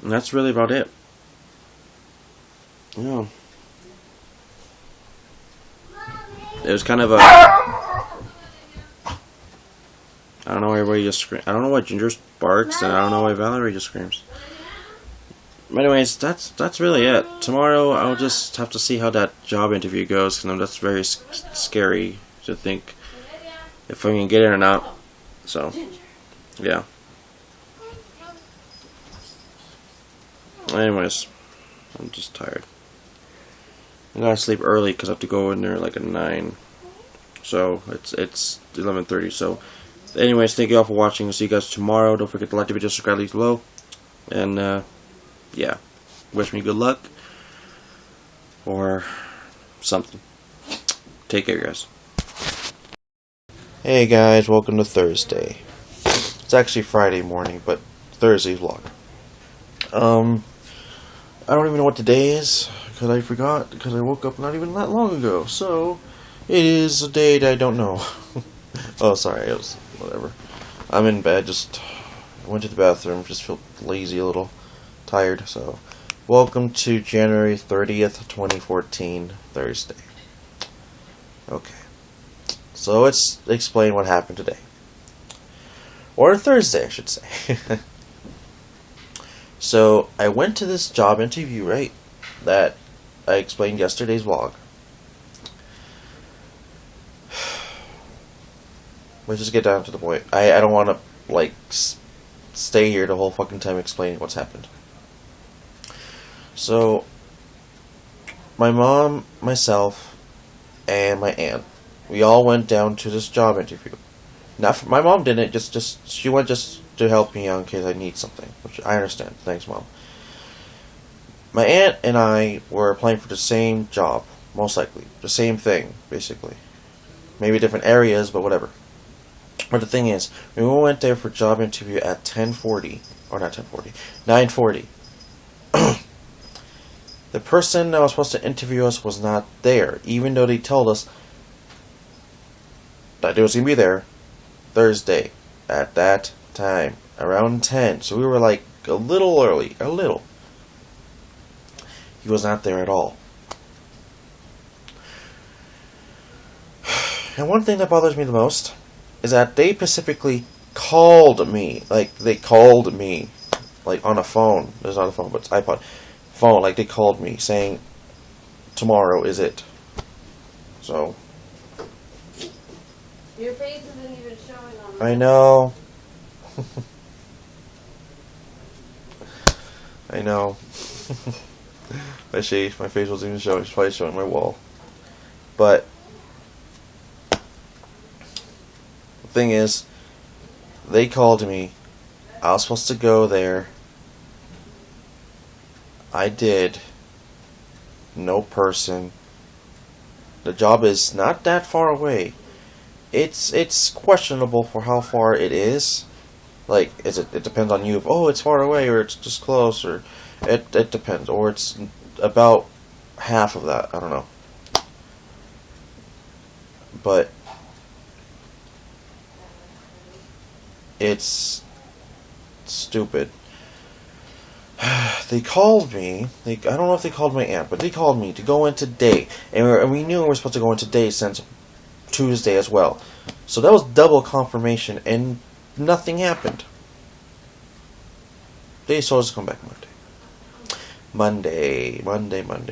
And that's really about it. Yeah. It was kind of a... I don't know why everybody just screams. I don't know why Ginger barks, and I don't know why Valerie just screams. But anyways, that's really it. Tomorrow, I'll just have to see how that job interview goes, because that's very scary to think if I can get in or not. So, yeah. Anyways, I'm just tired. I gotta sleep early because I have to go in there like at 9. So it's 11:30. So, anyways, thank you all for watching. I'll see you guys tomorrow. Don't forget to like the video, subscribe, leave below, and yeah, wish me good luck or something. Take care, guys. Hey guys, welcome to Thursday. It's actually Friday morning, but Thursday's vlog. I don't even know what today is, because I forgot, because I woke up not even that long ago, so it is a day that I don't know. Oh, sorry. It was whatever. I'm in bed. Just went to the bathroom. Just feel lazy, a little tired. So, welcome to January 30th, 2014, Thursday. Okay. So let's explain what happened today. Or Thursday, I should say. So, I went to this job interview, right? That I explained yesterday's vlog. Let's just get down to the point. I don't want to, like, stay here the whole fucking time explaining what's happened. So, my mom, myself, and my aunt, we all went down to this job interview. My mom didn't, she went just to help me out in case I need something, which I understand. Thanks, Mom. My aunt and I were applying for the same job, most likely. The same thing, basically. Maybe different areas, but whatever. But the thing is, we went there for job interview at 10:40, or not 10:40, 9:40. The person that was supposed to interview us was not there, even though they told us that they was going to be there Thursday at that time, around 10. So we were like a little early, a little. He was not there at all. And one thing that bothers me the most is that they specifically called me. Like, they called me. Like, on a phone. There's not a phone, but it's iPod. Phone. Like, they called me saying, tomorrow is it. So. Your face isn't even showing on I know. I know. My face wasn't even showing. It's probably showing my wall. But the thing is, they called me. I was supposed to go there. I did. No person. The job is not that far away. It's questionable for how far it is. Like, it depends on you. If, oh, it's far away, or it's just close, or it depends. Or it's about half of that. I don't know. But it's stupid. They called me. I don't know if they called my aunt, but they called me to go in today. And we knew we were supposed to go in today since Tuesday as well. So that was double confirmation, and nothing happened. They told us to come back Monday. Monday.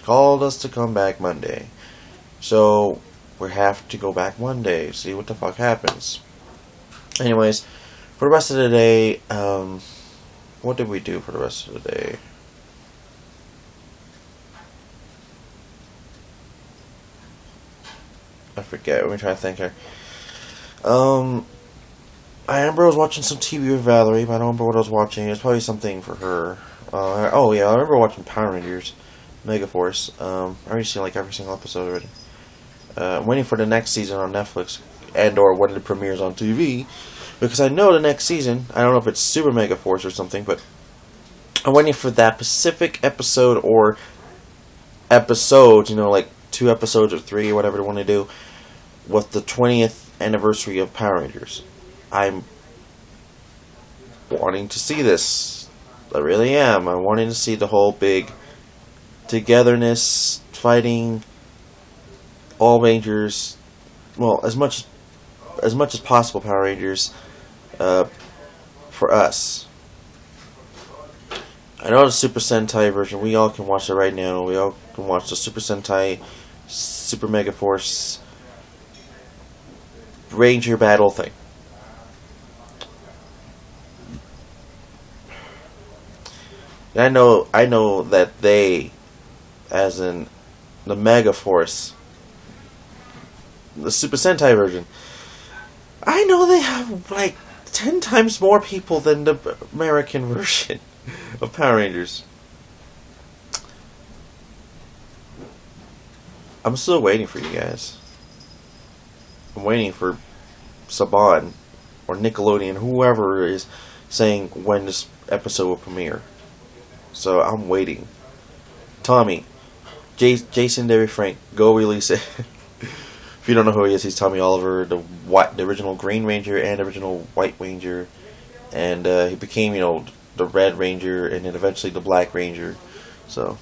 Called us to come back Monday. So we have to go back Monday, see what the fuck happens. Anyways, for the rest of the day, what did we do for the rest of the day? I forget. Let me try to think here. I remember I was watching some TV with Valerie, but I don't remember what I was watching. It was probably something for her. Oh yeah, I remember watching Power Rangers, Megaforce. I already seen like every single episode already. I'm waiting for the next season on Netflix, and/or when it premieres on TV, because I know the next season. I don't know if it's Super Megaforce or something, but I'm waiting for that specific episode or episodes. You know, like 2 episodes or 3 or whatever they want to do, with the 20th anniversary of Power Rangers. I'm wanting to see this. I really am. I'm wanting to see the whole big togetherness, fighting, all Rangers. Well, as much as possible, Power Rangers. For us. I know the Super Sentai version. We all can watch it right now. We all can watch the Super Sentai, Super Megaforce, Ranger battle thing. And I know that they, as in the Megaforce, the Super Sentai version, I know they have like 10 times more people than the American version of Power Rangers. I'm still waiting for you guys. I'm waiting for Saban or Nickelodeon, whoever is saying when this episode will premiere. So I'm waiting. Tommy, Jason David Frank, go release it. If you don't know who he is, he's Tommy Oliver, the original Green Ranger and original White Ranger, and he became, the Red Ranger, and then eventually the Black Ranger. So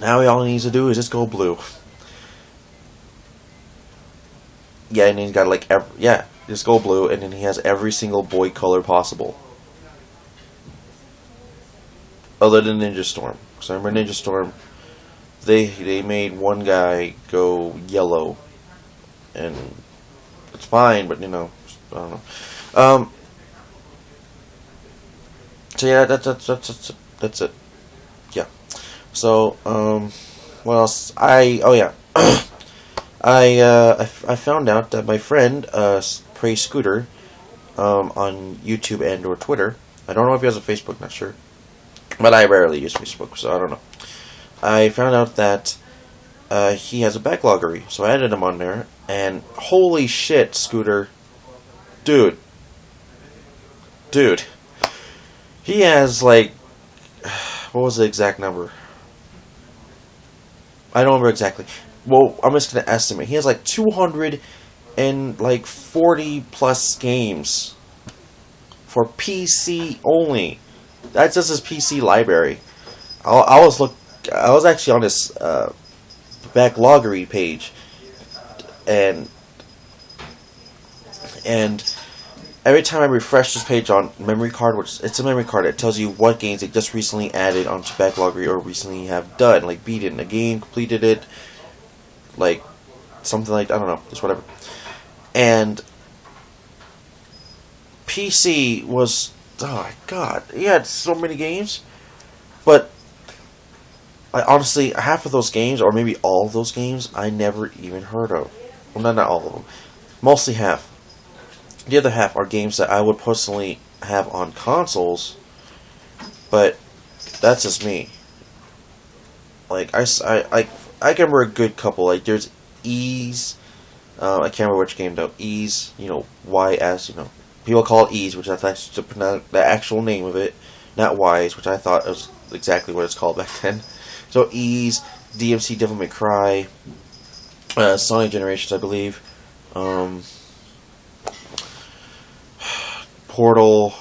now all he needs to do is just go blue. Yeah, and he's got just go blue, and then he has every single boy color possible. Other than Ninja Storm. Because I remember Ninja Storm, they made one guy go yellow. And it's fine, but I don't know. So yeah, that's it. Yeah. So, what else? I found out that my friend, Prey Scooter, on YouTube and or Twitter, I don't know if he has a Facebook, not sure, but I rarely use Facebook, so I don't know. I found out that he has a backloggery, so I added him on there, and holy shit, Scooter, dude, he has what was the exact number? I don't remember exactly. Well, I'm just gonna estimate. He has 240 plus games for PC only. That's just his PC library. I was actually on his backloggery page, and every time I refresh this page on memory card, which it's a memory card, it tells you what games they just recently added onto backloggery or recently have done, beaten a game, completed it, something I don't know, just whatever. And PC was, oh my god, he had so many games, but honestly, half of those games, or maybe all of those games, I never even heard of. Well, not all of them. Mostly half. The other half are games that I would personally have on consoles, but that's just me. I can remember a good couple. There's Ease. I can't remember which game though. Ease, YS. People call it Ease, which that's actually the actual name of it, not Wise, which I thought was exactly what it's called back then. So Ease, DMC Devil May Cry, Sonic Generations, I believe. Portal.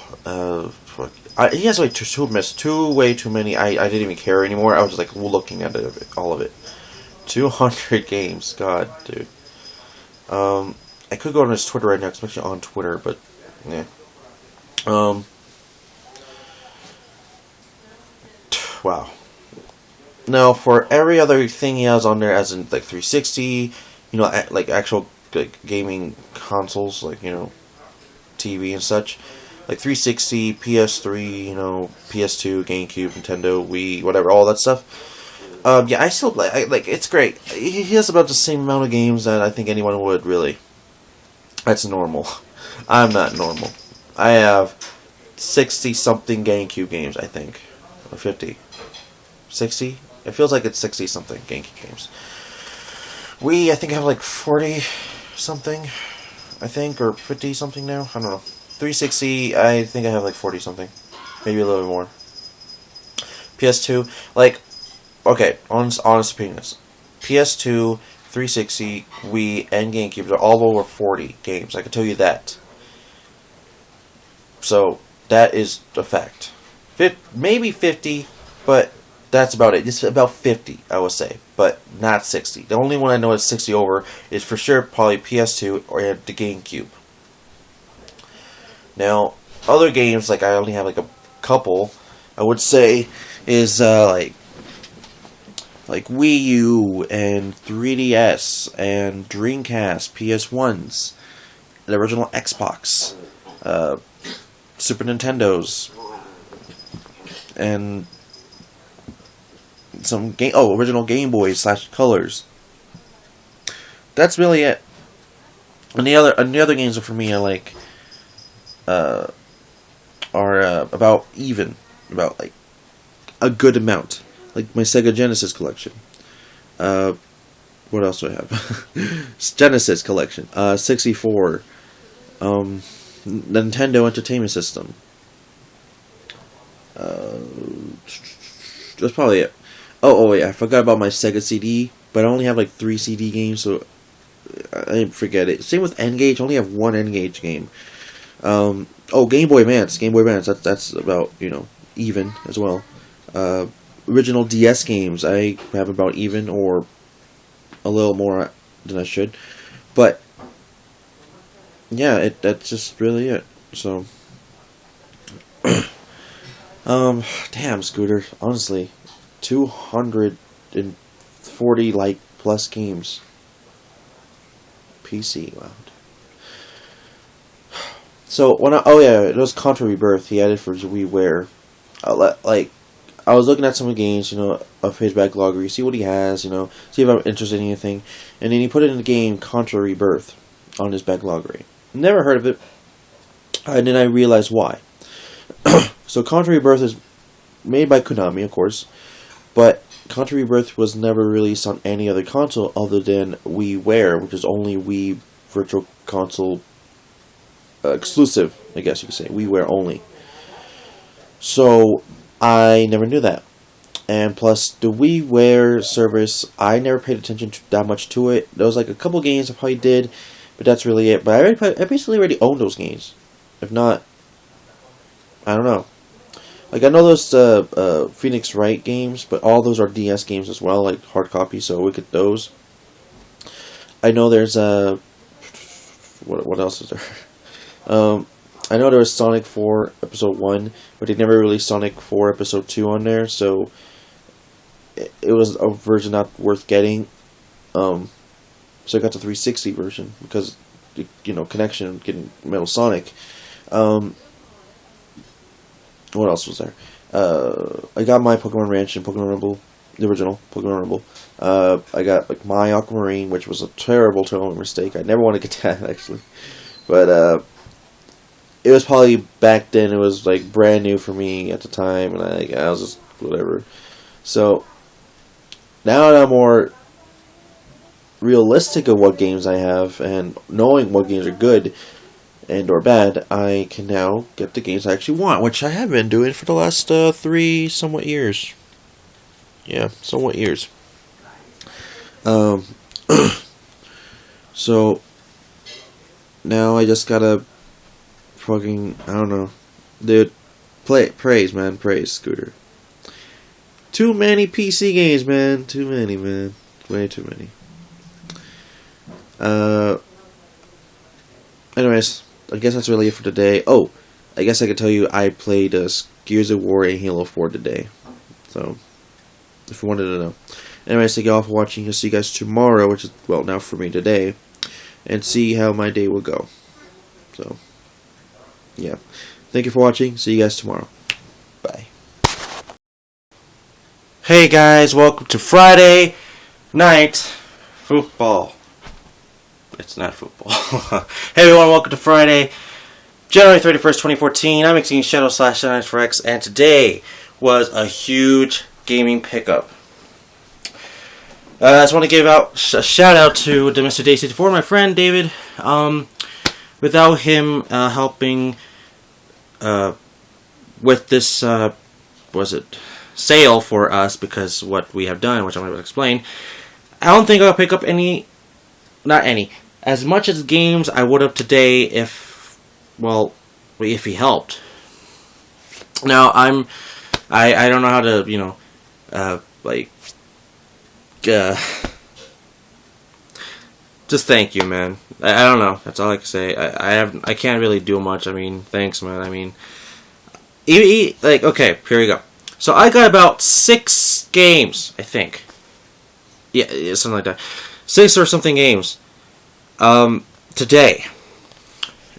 He has way too many. I didn't even care anymore. I was just looking at all of it. 200 games. God, dude. I could go on his Twitter right now, because I'm actually on Twitter, but yeah. Wow. Now, for every other thing he has on there, as in 360, actual gaming consoles, TV and such, 360, PS3, PS2, GameCube, Nintendo, Wii, whatever, all that stuff. Yeah, I still play. It's great. He has about the same amount of games that I think anyone would, really. That's normal. I'm not normal. I have 60-something GameCube games, I think. Or 50. 60? It feels like it's 60-something GameCube games. I think I have 40-something, I think, or 50-something now. I don't know. 360, I think I have 40-something. Maybe a little bit more. PS2, okay, honest opinions. PS2, 360, Wii, and GameCube are all over 40 games. I can tell you that. So, that is a fact. Maybe 50, but that's about it. It's about 50, I would say, but not 60. The only one I know is 60 over is for sure probably PS2 or the GameCube. Now, other games, I only have a couple, I would say, is Wii U and 3DS and Dreamcast, PS1s, the original Xbox, Super Nintendos, and some original Game Boys / Colors. That's really it. And the other games for me are about a good amount. My Sega Genesis collection. What else do I have? Genesis collection. 64. Nintendo Entertainment System. That's probably it. Oh wait, I forgot about my Sega CD, but I only have 3 CD games, so I forget it. Same with N-Gage. I only have one N-Gage game. Game Boy Advance. Game Boy Advance. That's about even as well. Original DS games. I have about even or a little more than I should, but yeah, that's just really it. So, damn, Scooter. Honestly, 240 plus games. PC, wow. So it was Contra Rebirth. He added for WiiWare. I was looking at some of the games, of his backlog. You see what he has, see if I'm interested in anything, and then he put it in the game Contra Rebirth on his backlog. Never heard of it, and then I realized why. So Contra Rebirth is made by Konami, of course, but Contra Rebirth was never released on any other console other than WiiWare, which is only Wii Virtual Console exclusive, I guess you could say. WiiWare only. So I never knew that. And plus, the WiiWare service, I never paid attention that much to it. There was a couple games I probably did, but that's really it. But I basically already own those games. If not, I don't know. I know those Phoenix Wright games, but all those are DS games as well, hard copy, so we get those. I know there's what else is there? I know there was Sonic 4 Episode 1, but they never released Sonic 4 Episode 2 on there, so it was a version not worth getting. So I got the 360 version because, connection, getting Metal Sonic. What else was there? I got my Pokemon Ranch and Pokemon Rumble, the original Pokemon Rumble. I got my Aquamarine, which was a terrible mistake. I never want to get that actually, but it was probably back then. It was brand new for me at the time, and I was just whatever. So now that I'm more realistic of what games I have and knowing what games are good and or bad, I can now get the games I actually want, which I have been doing for the last 3 somewhat years. Yeah, somewhat years. So now I just gotta fucking, I don't know, dude. Praise, man, praise, Scooter. Too many PC games, man. Too many, man. Way too many. Anyways, I guess that's really it for today. Oh, I guess I could tell you I played Gears of War and Halo 4 today. So, if you wanted to know. Anyways, thank you all for watching. I'll see you guys tomorrow, which is, well, now for me today. And see how my day will go. So, yeah. Thank you for watching. See you guys tomorrow. Bye. Hey guys, welcome to Friday night football. It's not football. Hey everyone, welcome to Friday, January 31st, 2014. I'm Exceeding Shadow / for X, and today was a huge gaming pickup. I just want to give out a shout out to Mr. Day64, my friend David. Without him helping with this, sale for us, because what we have done, which I'm going to explain, I don't think I'll pick up as much as games I would have today if he helped. Now I don't know how to just thank you, man. I don't know. That's all I can say. I can't really do much. I mean, thanks, man. I mean, okay, here we go. So I got about 6 games, I think. Yeah, something like that. 6 or something games. Today.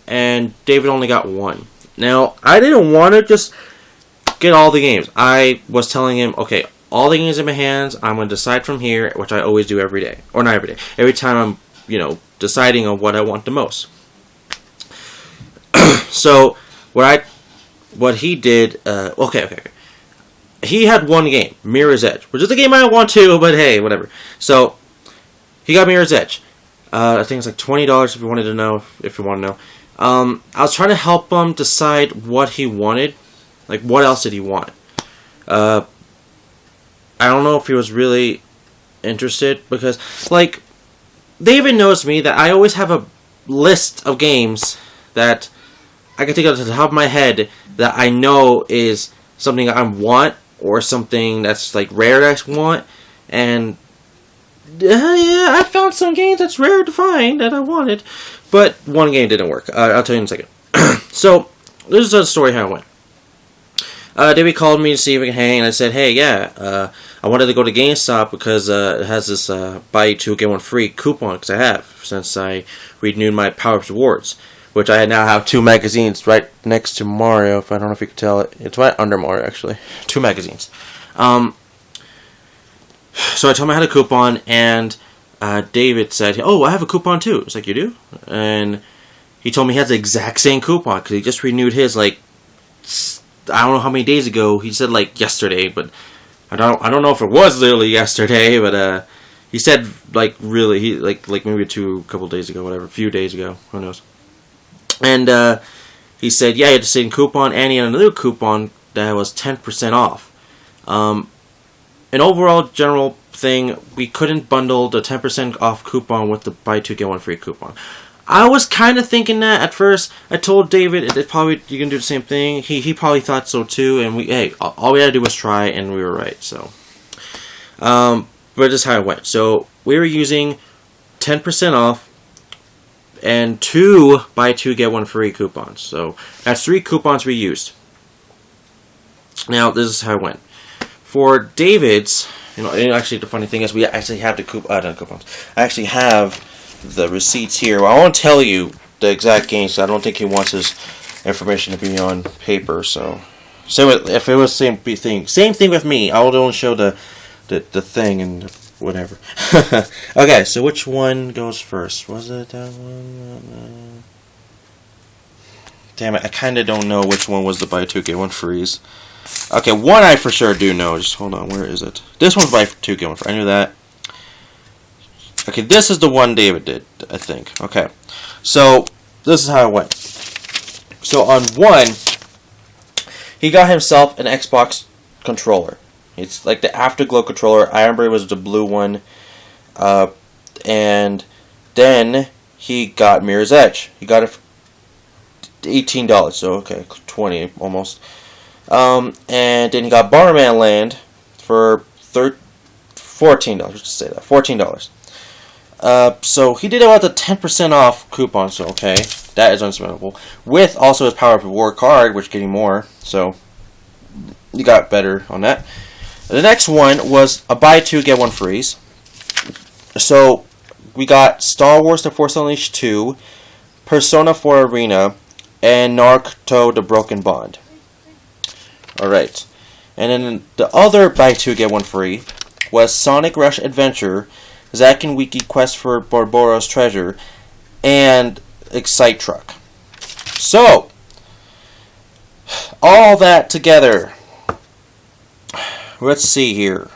And David only got 1. Now, I didn't want to just get all the games. I was telling him, okay, all the games in my hands, I'm going to decide from here, which I always do every day. Or not every day. Every time I'm, deciding on what I want the most. So, what he did, okay. He had 1 game, Mirror's Edge, which is a game I want to, but hey, whatever. So, he got Mirror's Edge. I think it's $20 if you wanted to know, if you want to know. I was trying to help him decide what he wanted. What else did he want? I don't know if he was really interested, because, David knows me that I always have a list of games that I can think of to the top of my head that I know is something I want or something that's like rare that I want. And yeah, I found some games that's rare to find that I wanted, but one game didn't work. I'll tell you in a second. So this is the story how it went. David called me to see if we can hang, and I said, hey, yeah, I wanted to go to GameStop because it has this buy two, get one free coupon, because I have, since I renewed my Power Ups Rewards, which I now have 2 magazines right next to Mario, if I don't know if you can tell it. It's right under Mario, actually. 2 magazines. So I told him I had a coupon, and David said, oh, I have a coupon too. It's like, you do? And he told me he has the exact same coupon, because he just renewed his, like, I don't know how many days ago. He said like yesterday, but I don't know if it was literally yesterday, but he said like really he like maybe a couple days ago, whatever, a few days ago, who knows. And he said yeah, he had the same coupon, and he had another coupon that was 10% off. An overall general thing, we couldn't bundle the 10% off coupon with the buy two get one free coupon. I was kind of thinking that at first. I told David it probably you can do the same thing. He probably thought so too. And all we had to do was try, and we were right. So, but this is how it went. So we were using 10% off and 2 buy 2 get 1 free coupons. So that's 3 coupons we used. Now this is how it went. For David's, and actually the funny thing is we actually have the coupons. I actually have the receipts here. Well, I won't tell you the exact games. So I don't think he wants his information to be on paper. So if it was same thing with me, I would only show the thing and whatever. Okay, so which one goes first? Was it that one? Damn it, I kind of don't know which one was the buy 2 get 1 freeze. Okay, one I for sure do know. Just hold on, where is it? This one's buy 2 get 1 free. I knew that. Okay, this is the one David did, I think. Okay, so this is how it went. So on one, he got himself an Xbox controller. It's like the Afterglow controller. I remember it was the blue one. And then he got Mirror's Edge. He got it for $18, so okay, 20 almost. And then he got Bomberman Land for $14. Let's just say that, $14. So he did about the 10% off coupon, so okay, that is unspendable. With also his Power Up Reward card, which getting more, so you got better on that. The next one was a buy 2 get 1 freeze. So we got Star Wars: The Force Unleashed 2, Persona 4 Arena, and Naruto: The Broken Bond. Alright, and then the other buy 2 get 1 free was Sonic Rush Adventure, Zack and Wiki Quest for Barbora's Treasure, and Excite Truck. So, all that together, let's see here.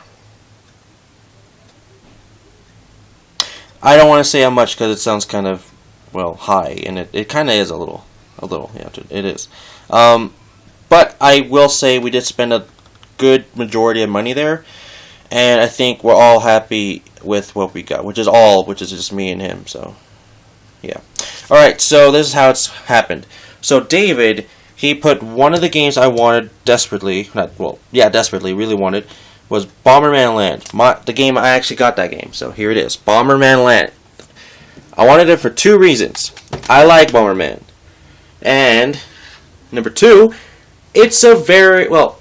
I don't want to say how much because it sounds kind of, well, high, and it kind of is a little, yeah, it is. But I will say we did spend a good majority of money there, and I think we're all happy with what we got, which is just me and him, so, yeah. Alright, so this is how it's happened. So David, he put one of the games I wanted desperately, desperately, really wanted, was Bomberman Land. The game, I actually got that game, so here it is, Bomberman Land. I wanted it for 2 reasons. I like Bomberman. And, number 2, it's a very, well,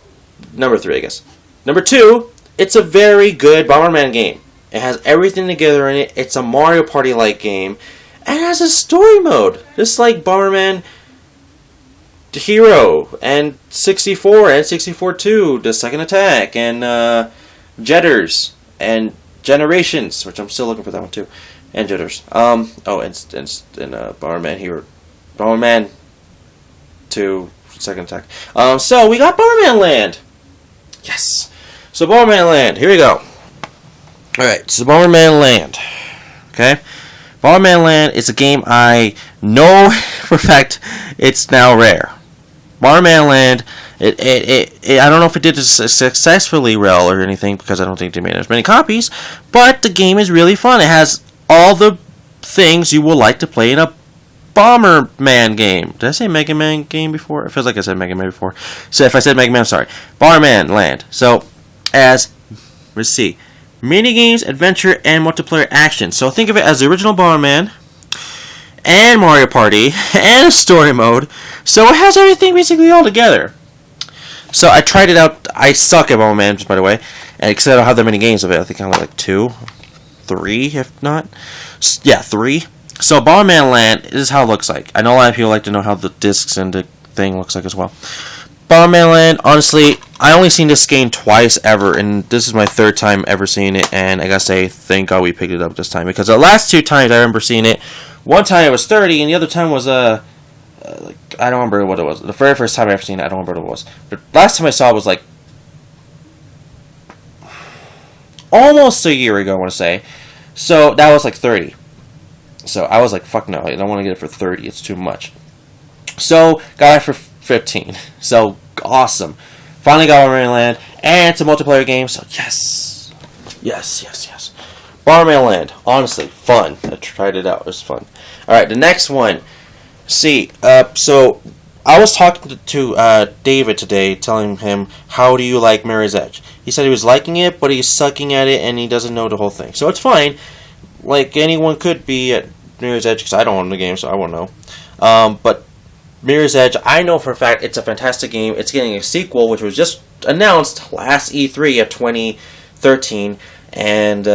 number 3, I guess. Number 2, it's a very good Bomberman game. It has everything together in it. It's a Mario Party-like game. And it has a story mode. Just like Bomberman Hero and 64 and 64-2, The Second Attack, and Jetters and Generations, which I'm still looking for that one too, and Jetters. And Bomberman Hero, Bomberman 2, Second Attack. So we got Bomberman Land. Yes. So Bomberman Land. Here we go. All right. So Bomberman Land. Okay. Bomberman Land is a game I know for a fact it's now rare. Bomberman Land, I don't know if it did successfully or anything because I don't think they made as many copies, but the game is really fun. It has all the things you will like to play in a Bomberman game. Did I say Mega Man game before? It feels like I said Mega Man before. So if I said Mega Man, I'm sorry. Bomberman Land. So, let's see. Mini games, adventure, and multiplayer action. So think of it as the original Bomberman, and Mario Party, and a story mode. So it has everything basically all together. So I tried it out. I suck at Bomberman, just by the way. And because I don't have that many games of it. I think I only like 2, 3, if not. Yeah, 3. So Bomberman Land, this is how it looks like. I know a lot of people like to know how the discs and the thing looks like as well. Bomberman Land, honestly, I only seen this game twice ever, and this is my 3rd time ever seeing it, and I gotta say, thank God we picked it up this time, because the last 2 times I remember seeing it, one time it was 30, and the other time was, I don't remember what it was. The very first time I ever seen it, I don't remember what it was. The last time I saw it was, like, almost a year ago, I want to say. So, that was, like, 30. So I was like, fuck no, I don't want to get it for 30, it's too much. So, got it for 15. So, awesome. Finally got Bomberman Land, and it's a multiplayer game, so yes. Yes. Bomberman Land, honestly, fun. I tried it out, it was fun. Alright, the next one. See, so, I was talking to David today, telling him, how do you like Mirror's Edge? He said he was liking it, but he's sucking at it, and he doesn't know the whole thing. So it's fine. Like, anyone could be at Mirror's Edge, because I don't own the game, so I won't know. But Mirror's Edge, I know for a fact it's a fantastic game. It's getting a sequel, which was just announced last E3 of 2013, and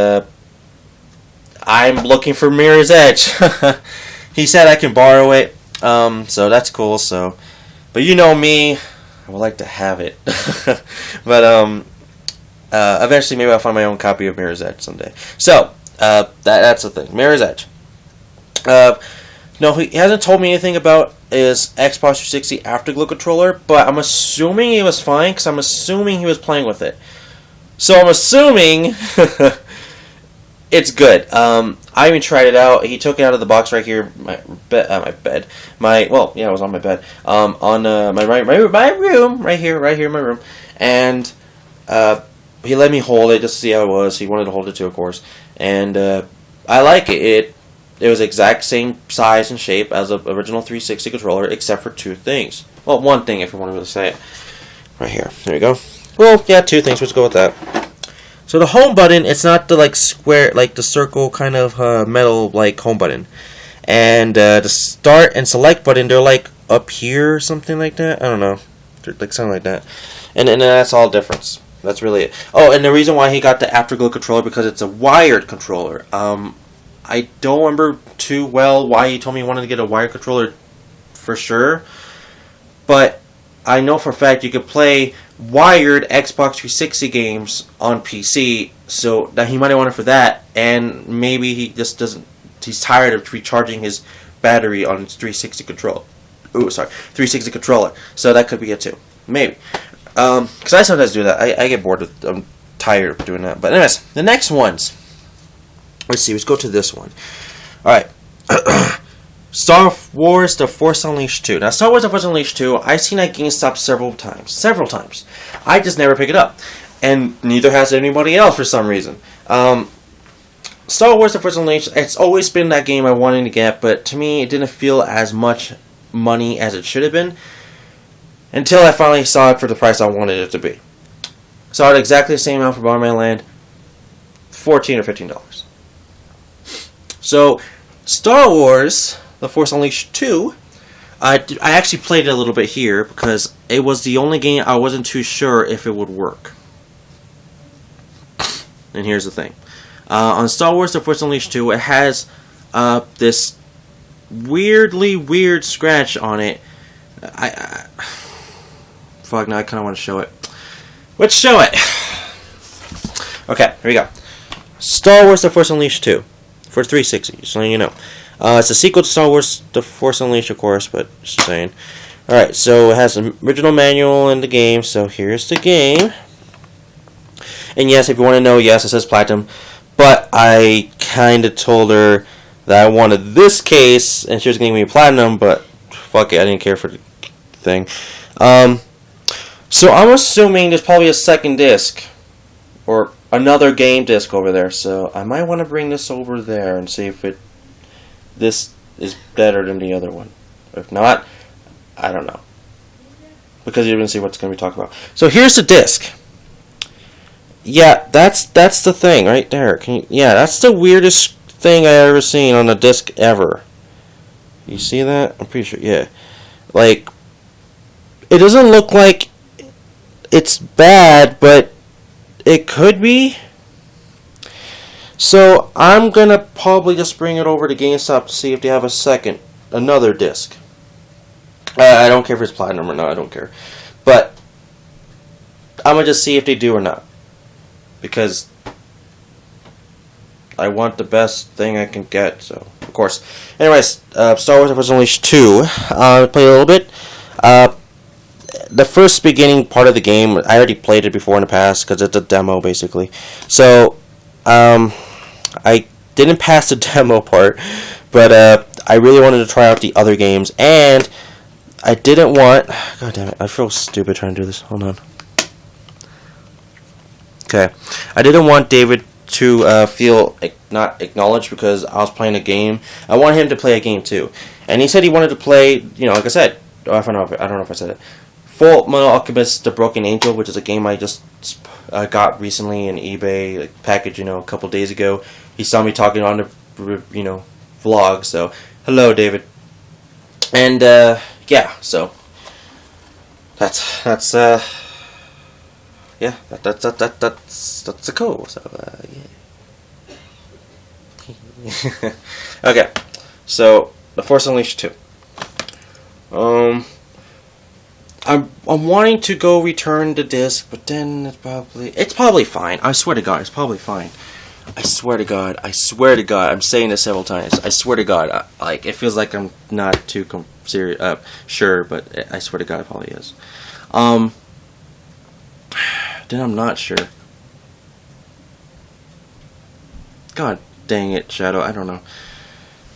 I'm looking for Mirror's Edge. He said I can borrow it, so that's cool. So, but you know me, I would like to have it. But eventually, maybe I'll find my own copy of Mirror's Edge someday. So. That's the thing. Mirror's Edge. No, he hasn't told me anything about his Xbox 360 Afterglow controller, but I'm assuming it was fine, because I'm assuming he was playing with it. So I'm assuming it's good. I even tried it out. He took it out of the box right here, it was on my bed. On my room, right here in my room, and he let me hold it just to see how it was. He wanted to hold it too, of course. And I like it. It was the exact same size and shape as the original 360 controller, except for 2 things. Well, 1 thing, if you want to really say it. Right here. There you go. Well, yeah, 2 things. Let's go with that. So the home button, it's not the like square, like the circle kind of metal like home button. And the start and select button, they're like up here or something like that. I don't know. They're like something like that. And that's all difference. That's really it. Oh, and the reason why he got the Afterglow controller, because it's a wired controller. I don't remember too well why he told me he wanted to get a wired controller for sure. But I know for a fact you could play wired Xbox 360 games on PC. So that he might have wanted for that. And maybe he just doesn't... He's tired of recharging his battery on his 360 controller. 360 controller. So that could be it too. Maybe. Because I sometimes do that. I get bored with... I'm tired of doing that. But anyways, the next ones. Let's see. Let's go to this one. Alright. Star Wars The Force Unleashed 2. Now, Star Wars The Force Unleashed 2, I've seen at GameStop several times. I just never pick it up. And neither has anybody else for some reason. Star Wars The Force Unleashed, it's always been that game I wanted to get, but to me, it didn't feel as much money as it should have been. Until I finally saw it for the price I wanted it to be. Saw it exactly the same amount for Bomberman Land. $14 or $15. So, Star Wars The Force Unleashed 2, I actually played it a little bit here because it was the only game I wasn't too sure if it would work. And here's the thing. On Star Wars The Force Unleashed 2, it has this weirdly weird scratch on it. Fuck, now I kind of want to show it. Let's show it! Okay, here we go. Star Wars The Force Unleashed 2. For 360, just letting you know. It's a sequel to Star Wars The Force Unleashed, of course, but just saying. Alright, so it has an original manual in the game, so here's the game. And yes, if you want to know, yes, it says Platinum. But I kind of told her that I wanted this case, and she was going to give me Platinum, but fuck it, I didn't care for the thing. So I'm assuming there's probably a second disc, or another game disc over there, so I might want to bring this over there and see if it this is better than the other one. If not, I don't know. Because you didn't see what's going to be talked about. So here's the disc. Yeah, that's the thing right there. Yeah, that's the weirdest thing I ever seen on a disc ever. You see that? I'm pretty sure. Yeah, like it doesn't look like it's bad, but it could be. So I'm gonna probably just bring it over to GameStop to see if they have another disc. I don't care if it's platinum or not. I don't care, but I'm gonna just see if they do or not, because I want the best thing I can get. So of course, anyways, Star Wars: The Force Unleashed 2. I played a little bit. The first beginning part of the game, I already played it before in the past because it's a demo basically. So I didn't pass the demo part, but I really wanted to try out the other games, and I didn't want... God damn it, I feel stupid trying to do this. Hold on. Okay. I didn't want David to feel not acknowledged because I was playing a game. I wanted him to play a game too. And he said he wanted to play, like I said, I don't know if I said it, Full Metal Alchemist The Broken Angel, which is a game I just got recently in eBay package, a couple days ago. He saw me talking on the, vlog, so hello, David. And, yeah, so that's yeah, that's a cool. So yeah. Okay, so The Force Unleashed 2. I'm wanting to go return the disc, but then it's probably fine. I swear to God, it's probably fine. I swear to God, I'm saying this several times. I swear to God, it feels like I'm not too sure, but I swear to God, it probably is. Then I'm not sure. God dang it, Shadow, I don't know.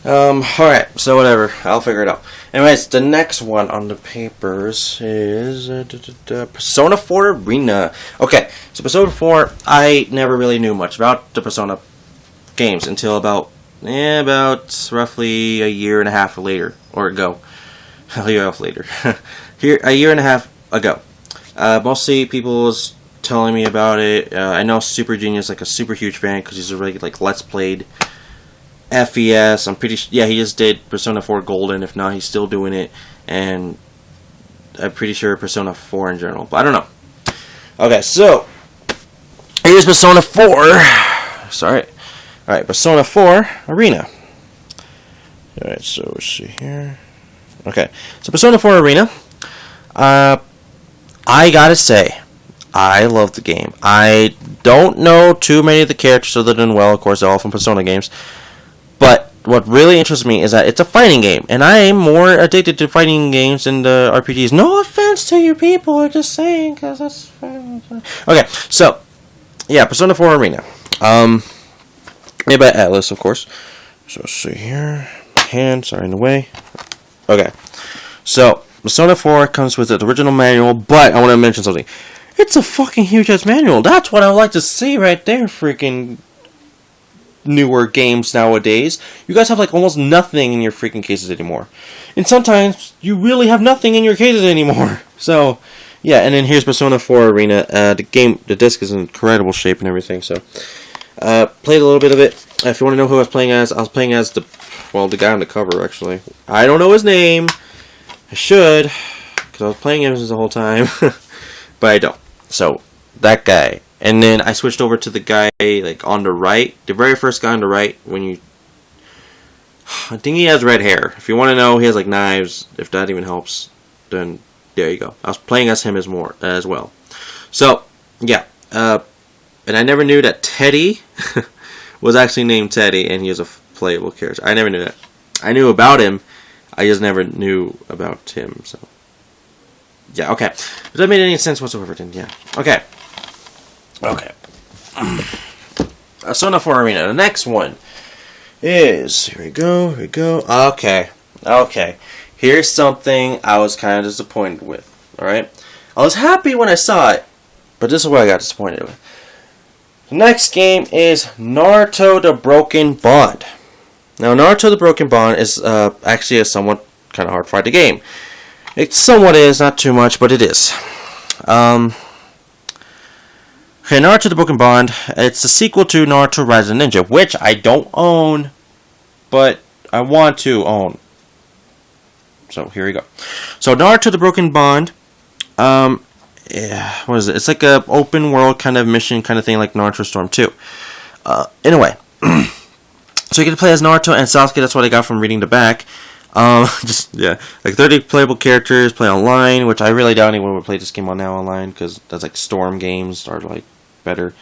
Alright, so whatever, I'll figure it out. Anyways, the next one on the papers is Persona 4 Arena. Okay, so Persona 4, I never really knew much about the Persona games until about roughly a year and a half later, or ago. A year and a half later. A year and a half ago. Mostly people was telling me about it. I know Super Genius, a super huge fan, because he's already Let's Played FES. I'm pretty sure, yeah, he just did Persona 4 Golden. If not, he's still doing it, and I'm pretty sure Persona 4 in general, but I don't know. Okay, so here's Persona 4. Sorry. Alright, Persona 4 Arena. Alright, so let's see here. Okay, so Persona 4 Arena. I gotta say, I love the game. I don't know too many of the characters other than, of course, they're all from Persona games. But what really interests me is that it's a fighting game, and I am more addicted to fighting games than the RPGs. No offense to you people, I'm just saying, because that's fun. Okay, so, yeah, Persona 4 Arena. Made by Atlus, of course. So, let's see here. My hand, sorry, in the way. Okay, so, Persona 4 comes with the original manual, but I want to mention something. It's a fucking huge-ass manual. That's what I would like to see right there, freaking newer games nowadays. You guys have almost nothing in your freaking cases anymore. And sometimes you really have nothing in your cases anymore. So, yeah, and then here's Persona 4 Arena. The disc is in incredible shape and everything, so played a little bit of it. If you want to know who I was playing as the guy on the cover, actually. I don't know his name. I should, because I was playing him the whole time. But I don't. So, that guy. And then I switched over to the guy on the right, the very first guy on the right. I think he has red hair. If you want to know, he has knives. If that even helps, then there you go. I was playing as him as well. So yeah, and I never knew that Teddy was actually named Teddy, and he was a playable character. I never knew that. I knew about him. I just never knew about him. So yeah, okay. If that made any sense whatsoever, then yeah, okay. Okay. Persona 4 Arena. The next one is... Here we go. Okay. Here's something I was kind of disappointed with. Alright? I was happy when I saw it, but this is what I got disappointed with. The next game is Naruto The Broken Bond. Now, Naruto the Broken Bond is actually a somewhat kind of hard fight to game. It somewhat is, not too much, but it is. Okay, Naruto the Broken Bond. It's a sequel to Naruto Rise of Ninja, which I don't own, but I want to own. So here we go. So Naruto the Broken Bond. Yeah, what is it? It's like a open world kind of mission kind of thing, like Naruto Storm 2. Anyway, so you get to play as Naruto and Sasuke. That's what I got from reading the back. Like 30 playable characters, play online, which I really doubt anyone would play this game on now online because that's like Storm games are like better.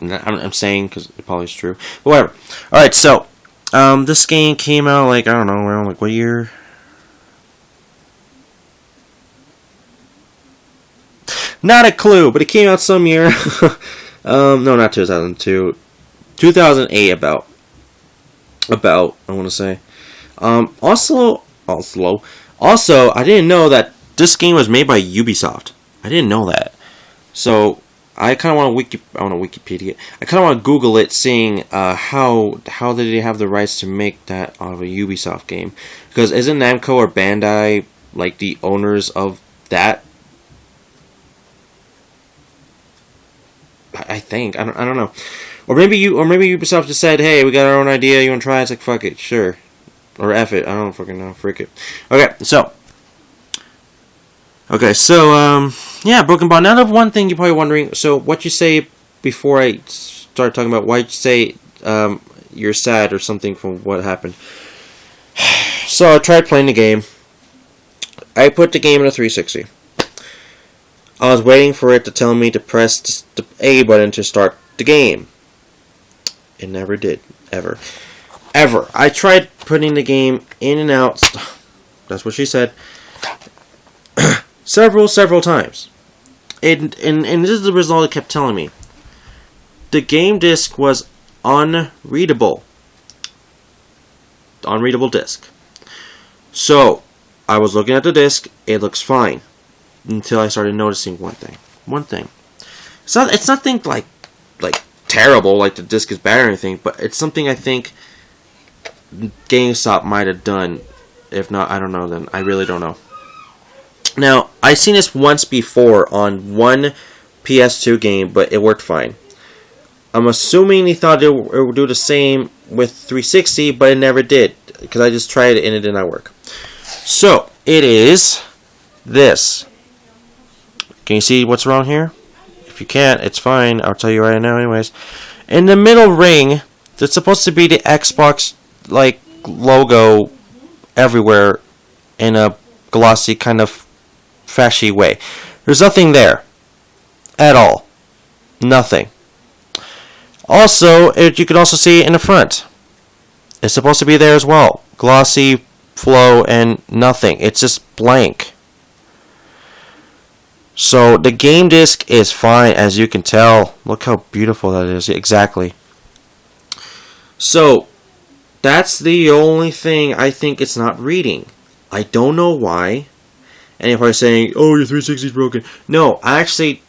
I'm saying because it probably is true, but whatever. All right, so this game came out like I don't know around like what year? Not a clue, but it came out some year. No, not 2002, 2008 about I want to say. Also, I didn't know that this game was made by Ubisoft. I didn't know that. So I kind of want to Wikipedia. I kind of want to Google it, seeing how did they have the rights to make that out of a Ubisoft game? Because isn't Namco or Bandai like the owners of that? I think I don't know, or maybe Ubisoft just said, "Hey, we got our own idea. You want to try it?" It's like, fuck it, sure. Or F it, I don't fucking know, frick it. Okay, so, yeah, Broken Bond. Now, the one thing you're probably wondering, so what you say before I start talking about why you say you're sad or something from what happened. So I tried playing the game. I put the game in a 360. I was waiting for it to tell me to press the A button to start the game. It never did, ever. I tried putting the game in and out, that's what she said, several times. And this is the result it kept telling me. The game disc was unreadable. Unreadable disc. So, I was looking at the disc, it looks fine. Until I started noticing one thing. It's nothing like terrible, like the disc is bad or anything, but it's something I think GameStop might have done. If not, I don't know then. I really don't know. Now, I've seen this once before on one PS2 game, but it worked fine. I'm assuming they thought it would do the same with 360, but it never did. Because I just tried it and it did not work. So, it is this. Can you see what's wrong here? If you can't, it's fine. I'll tell you right now anyways. In the middle ring, that's supposed to be the Xbox like logo everywhere in a glossy kind of fashy way. There's nothing there at all. Nothing. Also, you can also see it in the front. It's supposed to be there as well. Glossy flow and nothing. It's just blank. So the game disc is fine, as you can tell. Look how beautiful that is. Exactly. So that's the only thing I think it's not reading. I don't know why. And if I'm saying, "Oh, your 360 is broken," no, I actually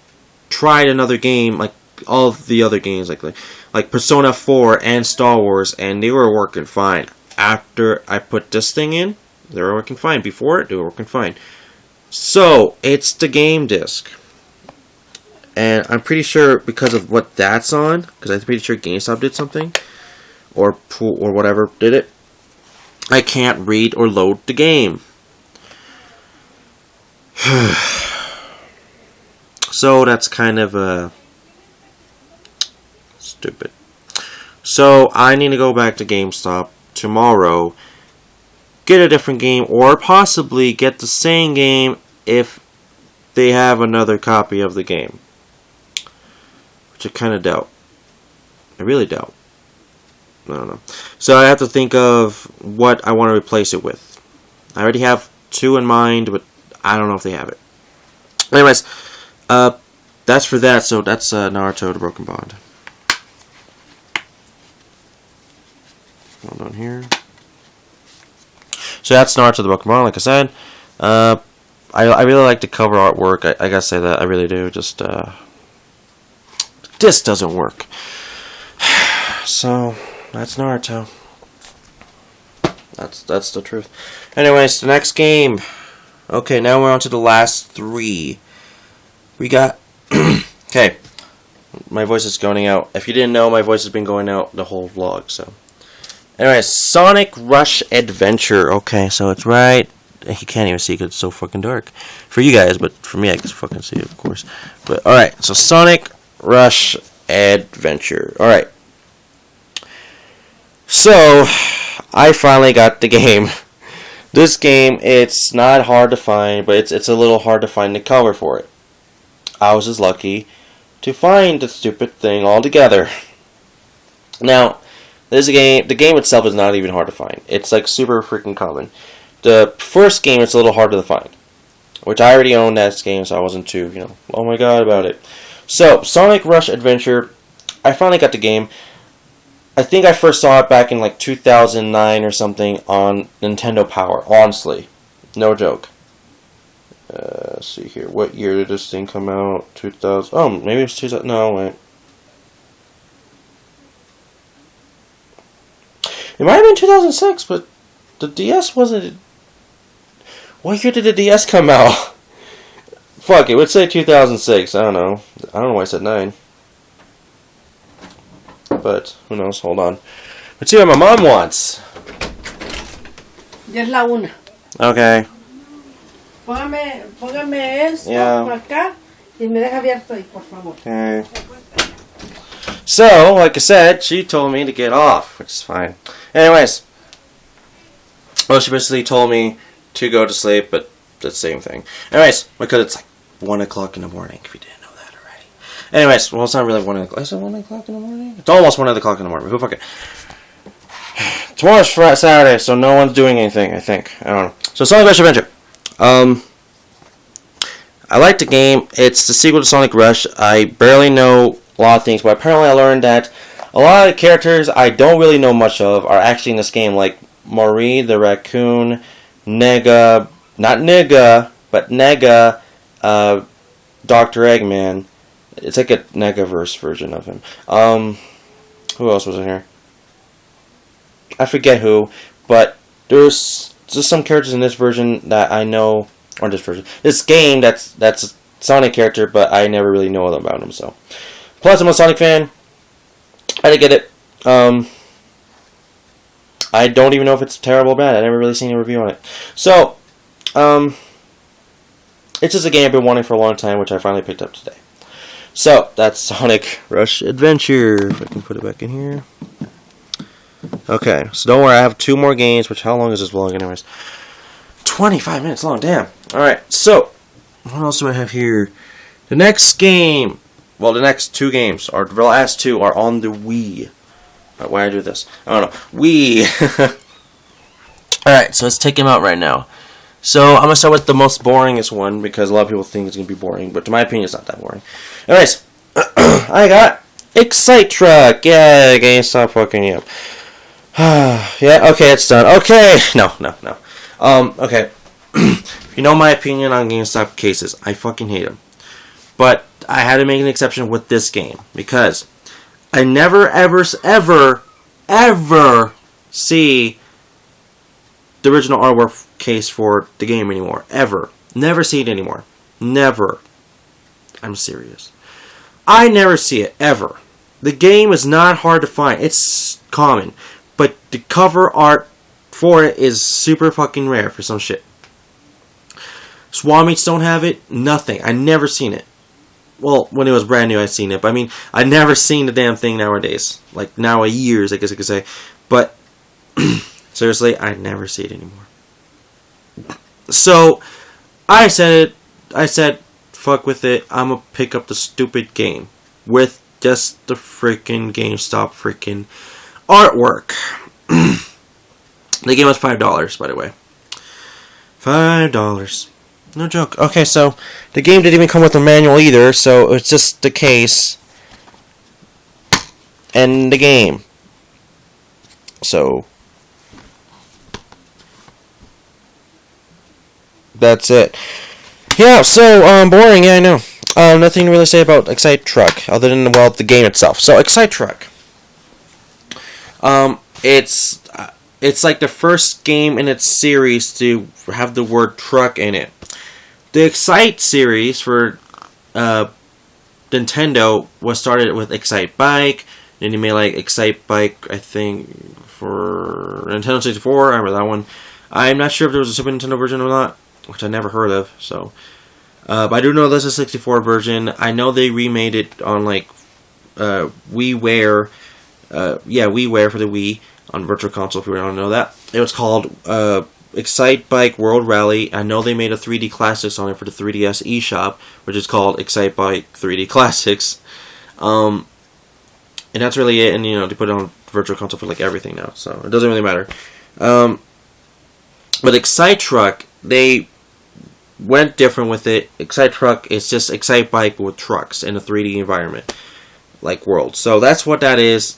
tried another game, like all of the other games, like Persona 4 and Star Wars, and they were working fine. After I put this thing in, they were working fine. Before it, they were working fine. So, it's the game disc. And I'm pretty sure because of what that's on, because I'm pretty sure GameStop did something, or whatever did it, I can't read or load the game. So, that's kind of stupid. So, I need to go back to GameStop tomorrow, get a different game, or possibly get the same game if they have another copy of the game. Which I kind of doubt. I really doubt. I don't know. So I have to think of what I want to replace it with. I already have two in mind, but I don't know if they have it. Anyways, that's for that. So that's Naruto the Broken Bond. Hold on here. So that's Naruto the Broken Bond, like I said. I really like the cover artwork. I gotta say that. I really do. Just, this doesn't work. So, that's Naruto. That's the truth. Anyways, the next game. Okay, now we're on to the last 3. We got... Okay. My voice is going out. If you didn't know, my voice has been going out the whole vlog, so... Anyways, Sonic Rush Adventure. Okay, so it's right... You can't even see because it's so fucking dark. For you guys, but for me, I can fucking see it, of course. But, alright, so Sonic Rush Adventure. Alright. So, I finally got the game. This game, it's not hard to find, but it's a little hard to find the cover for it. I was just lucky to find the stupid thing altogether. Now, this game, the game itself is not even hard to find. It's like super freaking common. The first game is a little harder to find, which I already owned that game, so I wasn't too, oh my god about it. So, Sonic Rush Adventure, I finally got the game. I think I first saw it back in like 2009 or something on Nintendo Power. Honestly, no joke. Let's see here. What year did this thing come out? 2000. Oh, maybe it was 2000. No, wait. It might have been 2006, but the DS wasn't. What year did the DS come out? Fuck, it would say 2006. I don't know. I don't know why I said 9. But, who knows, hold on. Let's see what my mom wants. Ya es la 1. Okay. Póngame esto acá y me deja abierto ahí, por favor. Okay. So, like I said, she told me to get off, which is fine. Anyways. Well, she basically told me to go to sleep, but the same thing. Anyways, because it's like 1 o'clock in the morning, if you didn't know that already. Anyways, well, it's not really 1 o'clock. Is it 1 o'clock in the morning? It's almost 1 o'clock in the morning. Who fucking... Tomorrow's Saturday, so no one's doing anything, I think. I don't know. So, Sonic Rush Adventure. I like the game. It's the sequel to Sonic Rush. I barely know a lot of things, but apparently I learned that a lot of the characters I don't really know much of are actually in this game, like Marie the Raccoon, Nega, not Nigga, but Nega, Dr. Eggman. It's like a Negaverse version of him. Who else was in here? I forget who, but there's just some characters in this version that I know, or this game that's a Sonic character, but I never really know about him. So, plus I'm a Sonic fan. I didn't get it. I don't even know if it's terrible or bad. I never really seen a review on it. So, it's just a game I've been wanting for a long time, which I finally picked up today. So, that's Sonic Rush Adventure. If I can put it back in here. Okay, so don't worry, I have 2 more games, which, how long is this vlog anyways? 25 minutes long, damn. Alright, so, what else do I have here? The next game, well, the next 2 games, or the last 2 are on the Wii. Why I do this? I don't know. Wii. Alright, so let's take them out right now. So, I'm going to start with the most boringest one, because a lot of people think it's going to be boring, but to my opinion, it's not that boring. Anyways, I got Excite Truck. Yeah, game, stop fucking you up. Yeah, okay, it's done. Okay, no. Okay. You know my opinion on GameStop cases. I fucking hate them. But I had to make an exception with this game. Because I never, ever see the original artwork case for the game anymore. Ever. Never see it anymore. Never. I'm serious. I never see it, ever. The game is not hard to find. It's common. But the cover art for it is super fucking rare for some shit. Swap Meets don't have it. Nothing. I never seen it. Well, when it was brand new, I seen it. But I mean, I never seen the damn thing nowadays. Like, years, I guess I could say. But, seriously, I never see it anymore. So, I said, fuck with it. I'm gonna pick up the stupid game. With just the freaking GameStop freaking artwork. The game was $5, by the way. $5. No joke. Okay, so the game didn't even come with a manual either, so it's just the case and the game. So that's it. Yeah, so boring, yeah, I know. Nothing to really say about Excite Truck other than, it's the game itself. So Excite Truck. It's it's like the first game in its series to have the word truck in it. The Excite series for Nintendo was started with Excite Bike, and you made like Excite Bike, I think, for Nintendo 64. I remember that one. I'm not sure if there was a Super Nintendo version or not, which I never heard of. So, but I do know there's a 64 version. I know they remade it on like WiiWare. WiiWare for the Wii on Virtual Console. If you want to know that, it was called Excite Bike World Rally. I know they made a 3D Classics on it for the 3DS eShop, which is called Excite Bike 3D Classics. And that's really it. And they put it on Virtual Console for like everything now, so it doesn't really matter. But Excite Truck, they went different with it. Excite Truck is just Excite Bike with trucks in a 3D environment, like World. So that's what that is.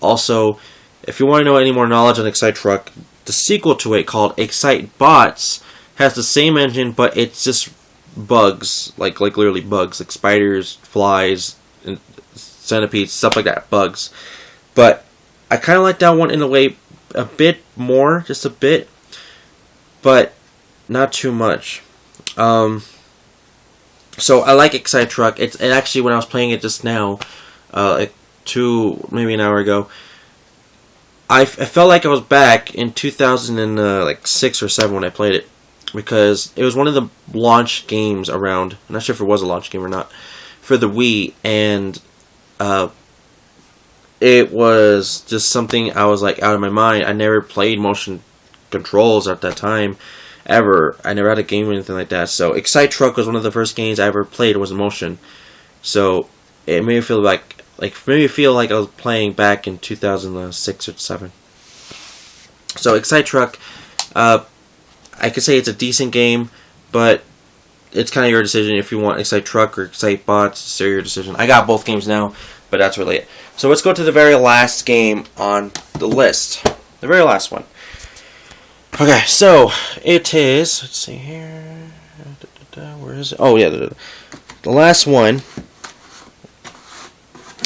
Also, if you want to know any more knowledge on Excite Truck, the sequel to it, called Excite Bots, has the same engine, but it's just bugs, like literally bugs, like spiders, flies, and centipedes, stuff like that, bugs. But I kind of like that one in a way, a bit more, just a bit, but not too much. So I like Excite Truck. It actually, when I was playing it just now, maybe an hour ago, I felt like I was back in 2006 or 7 when I played it, because it was one of the launch games around. I'm not sure if it was a launch game or not for the Wii, and it was just something I was like out of my mind. I never played motion controls at that time ever. I never had a game or anything like that. So Excite Truck was one of the first games I ever played was in motion. So it made me feel like I was playing back in 2006 or 7. So Excite Truck, I could say it's a decent game, but it's kind of your decision if you want Excite Truck or Excite Bots. It's your decision. I got both games now, but that's really it. So let's go to the very last game on the list. The very last one. Okay, so it is, let's see here. Where is it? Oh, yeah, the last one.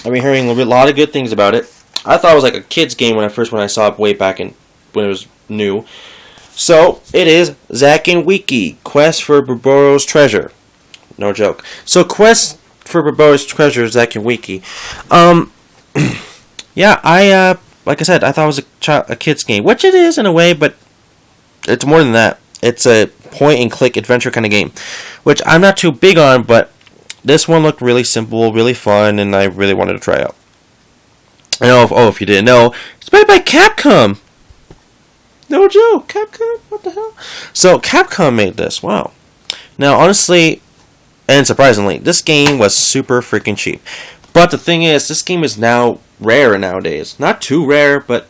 I've been hearing a lot of good things about it. I thought it was like a kid's game when I saw it way back when it was new. So it is Zack and Wiki Quest for Burbo's Treasure. No joke. So Quest for Burbo's Treasure, Zack and Wiki. Yeah, like I said, I thought it was a kid's game, which it is in a way, but it's more than that. It's a point-and-click adventure kind of game, which I'm not too big on, but this one looked really simple, really fun, and I really wanted to try out. If you didn't know, it's made by Capcom. No joke, Capcom? What the hell? So, Capcom made this, wow. Now, honestly, and surprisingly, this game was super freaking cheap. But the thing is, this game is now rare nowadays. Not too rare, but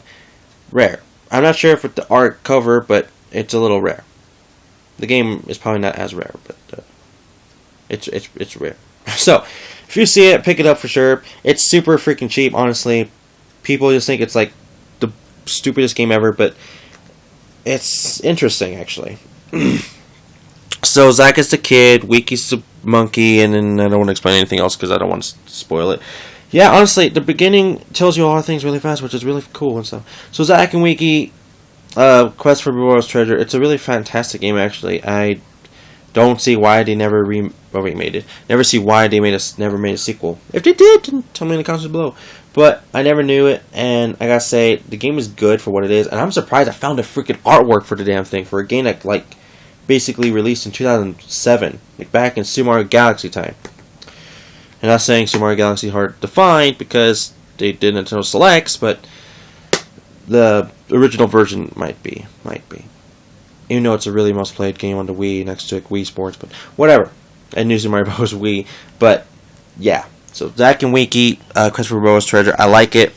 rare. I'm not sure if it's the art cover, but it's a little rare. The game is probably not as rare, but it's rare. So, if you see it, pick it up for sure. It's super freaking cheap, honestly. People just think it's like the stupidest game ever, but it's interesting, actually. So, Zack is the kid, Wiki's the monkey, and then I don't want to explain anything else because I don't want to spoil it. Yeah, honestly, the beginning tells you a lot of things really fast, which is really cool and stuff. So, Zack and Wiki, Quest for Burbo's Treasure, it's a really fantastic game, actually. I don't see why they never remade it. Never see why they never made a sequel. If they did, then tell me in the comments below. But I never knew it, and I gotta say, the game is good for what it is, and I'm surprised I found a freaking artwork for the damn thing, for a game that, like, basically released in 2007, like back in Super Mario Galaxy time. And not saying Super Mario Galaxy is hard to find, because they did Nintendo Selects, but the original version might be. Even though it's a really most played game on the Wii next to Wii Sports, but whatever. And New Super Mario Bros. Wii, but yeah. So Zack and Wiki, Quest for Burbo's Treasure, I like it.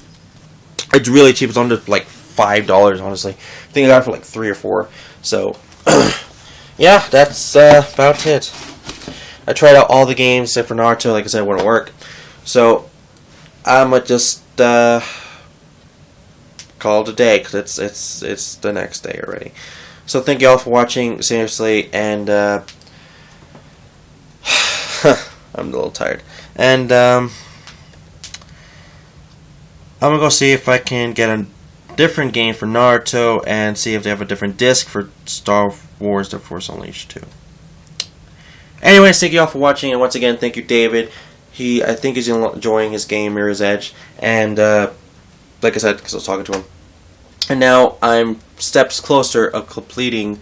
It's really cheap. It's under like $5, honestly. I think I got it for like $3 or $4. So yeah, that's about it. I tried out all the games except for Naruto. Like I said, it wouldn't work. So I'm gonna just call it a day because it's the next day already. So thank you all for watching, seriously, and I'm a little tired. And I'm gonna go see if I can get a different game for Naruto and see if they have a different disc for Star Wars The Force Unleashed 2. Anyways, thank you all for watching, and once again, thank you, David. I think he's enjoying his game, Mirror's Edge, and like I said, because I was talking to him. And now I'm steps closer of completing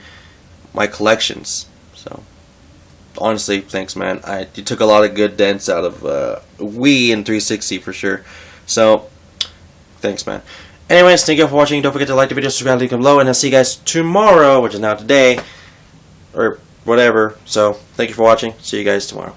my collections. So, honestly, thanks, man. You took a lot of good dents out of Wii and 360 for sure. So, thanks, man. Anyways, thank you all for watching. Don't forget to like the video, subscribe, link below, and I'll see you guys tomorrow, which is now today, or whatever. So, thank you for watching. See you guys tomorrow.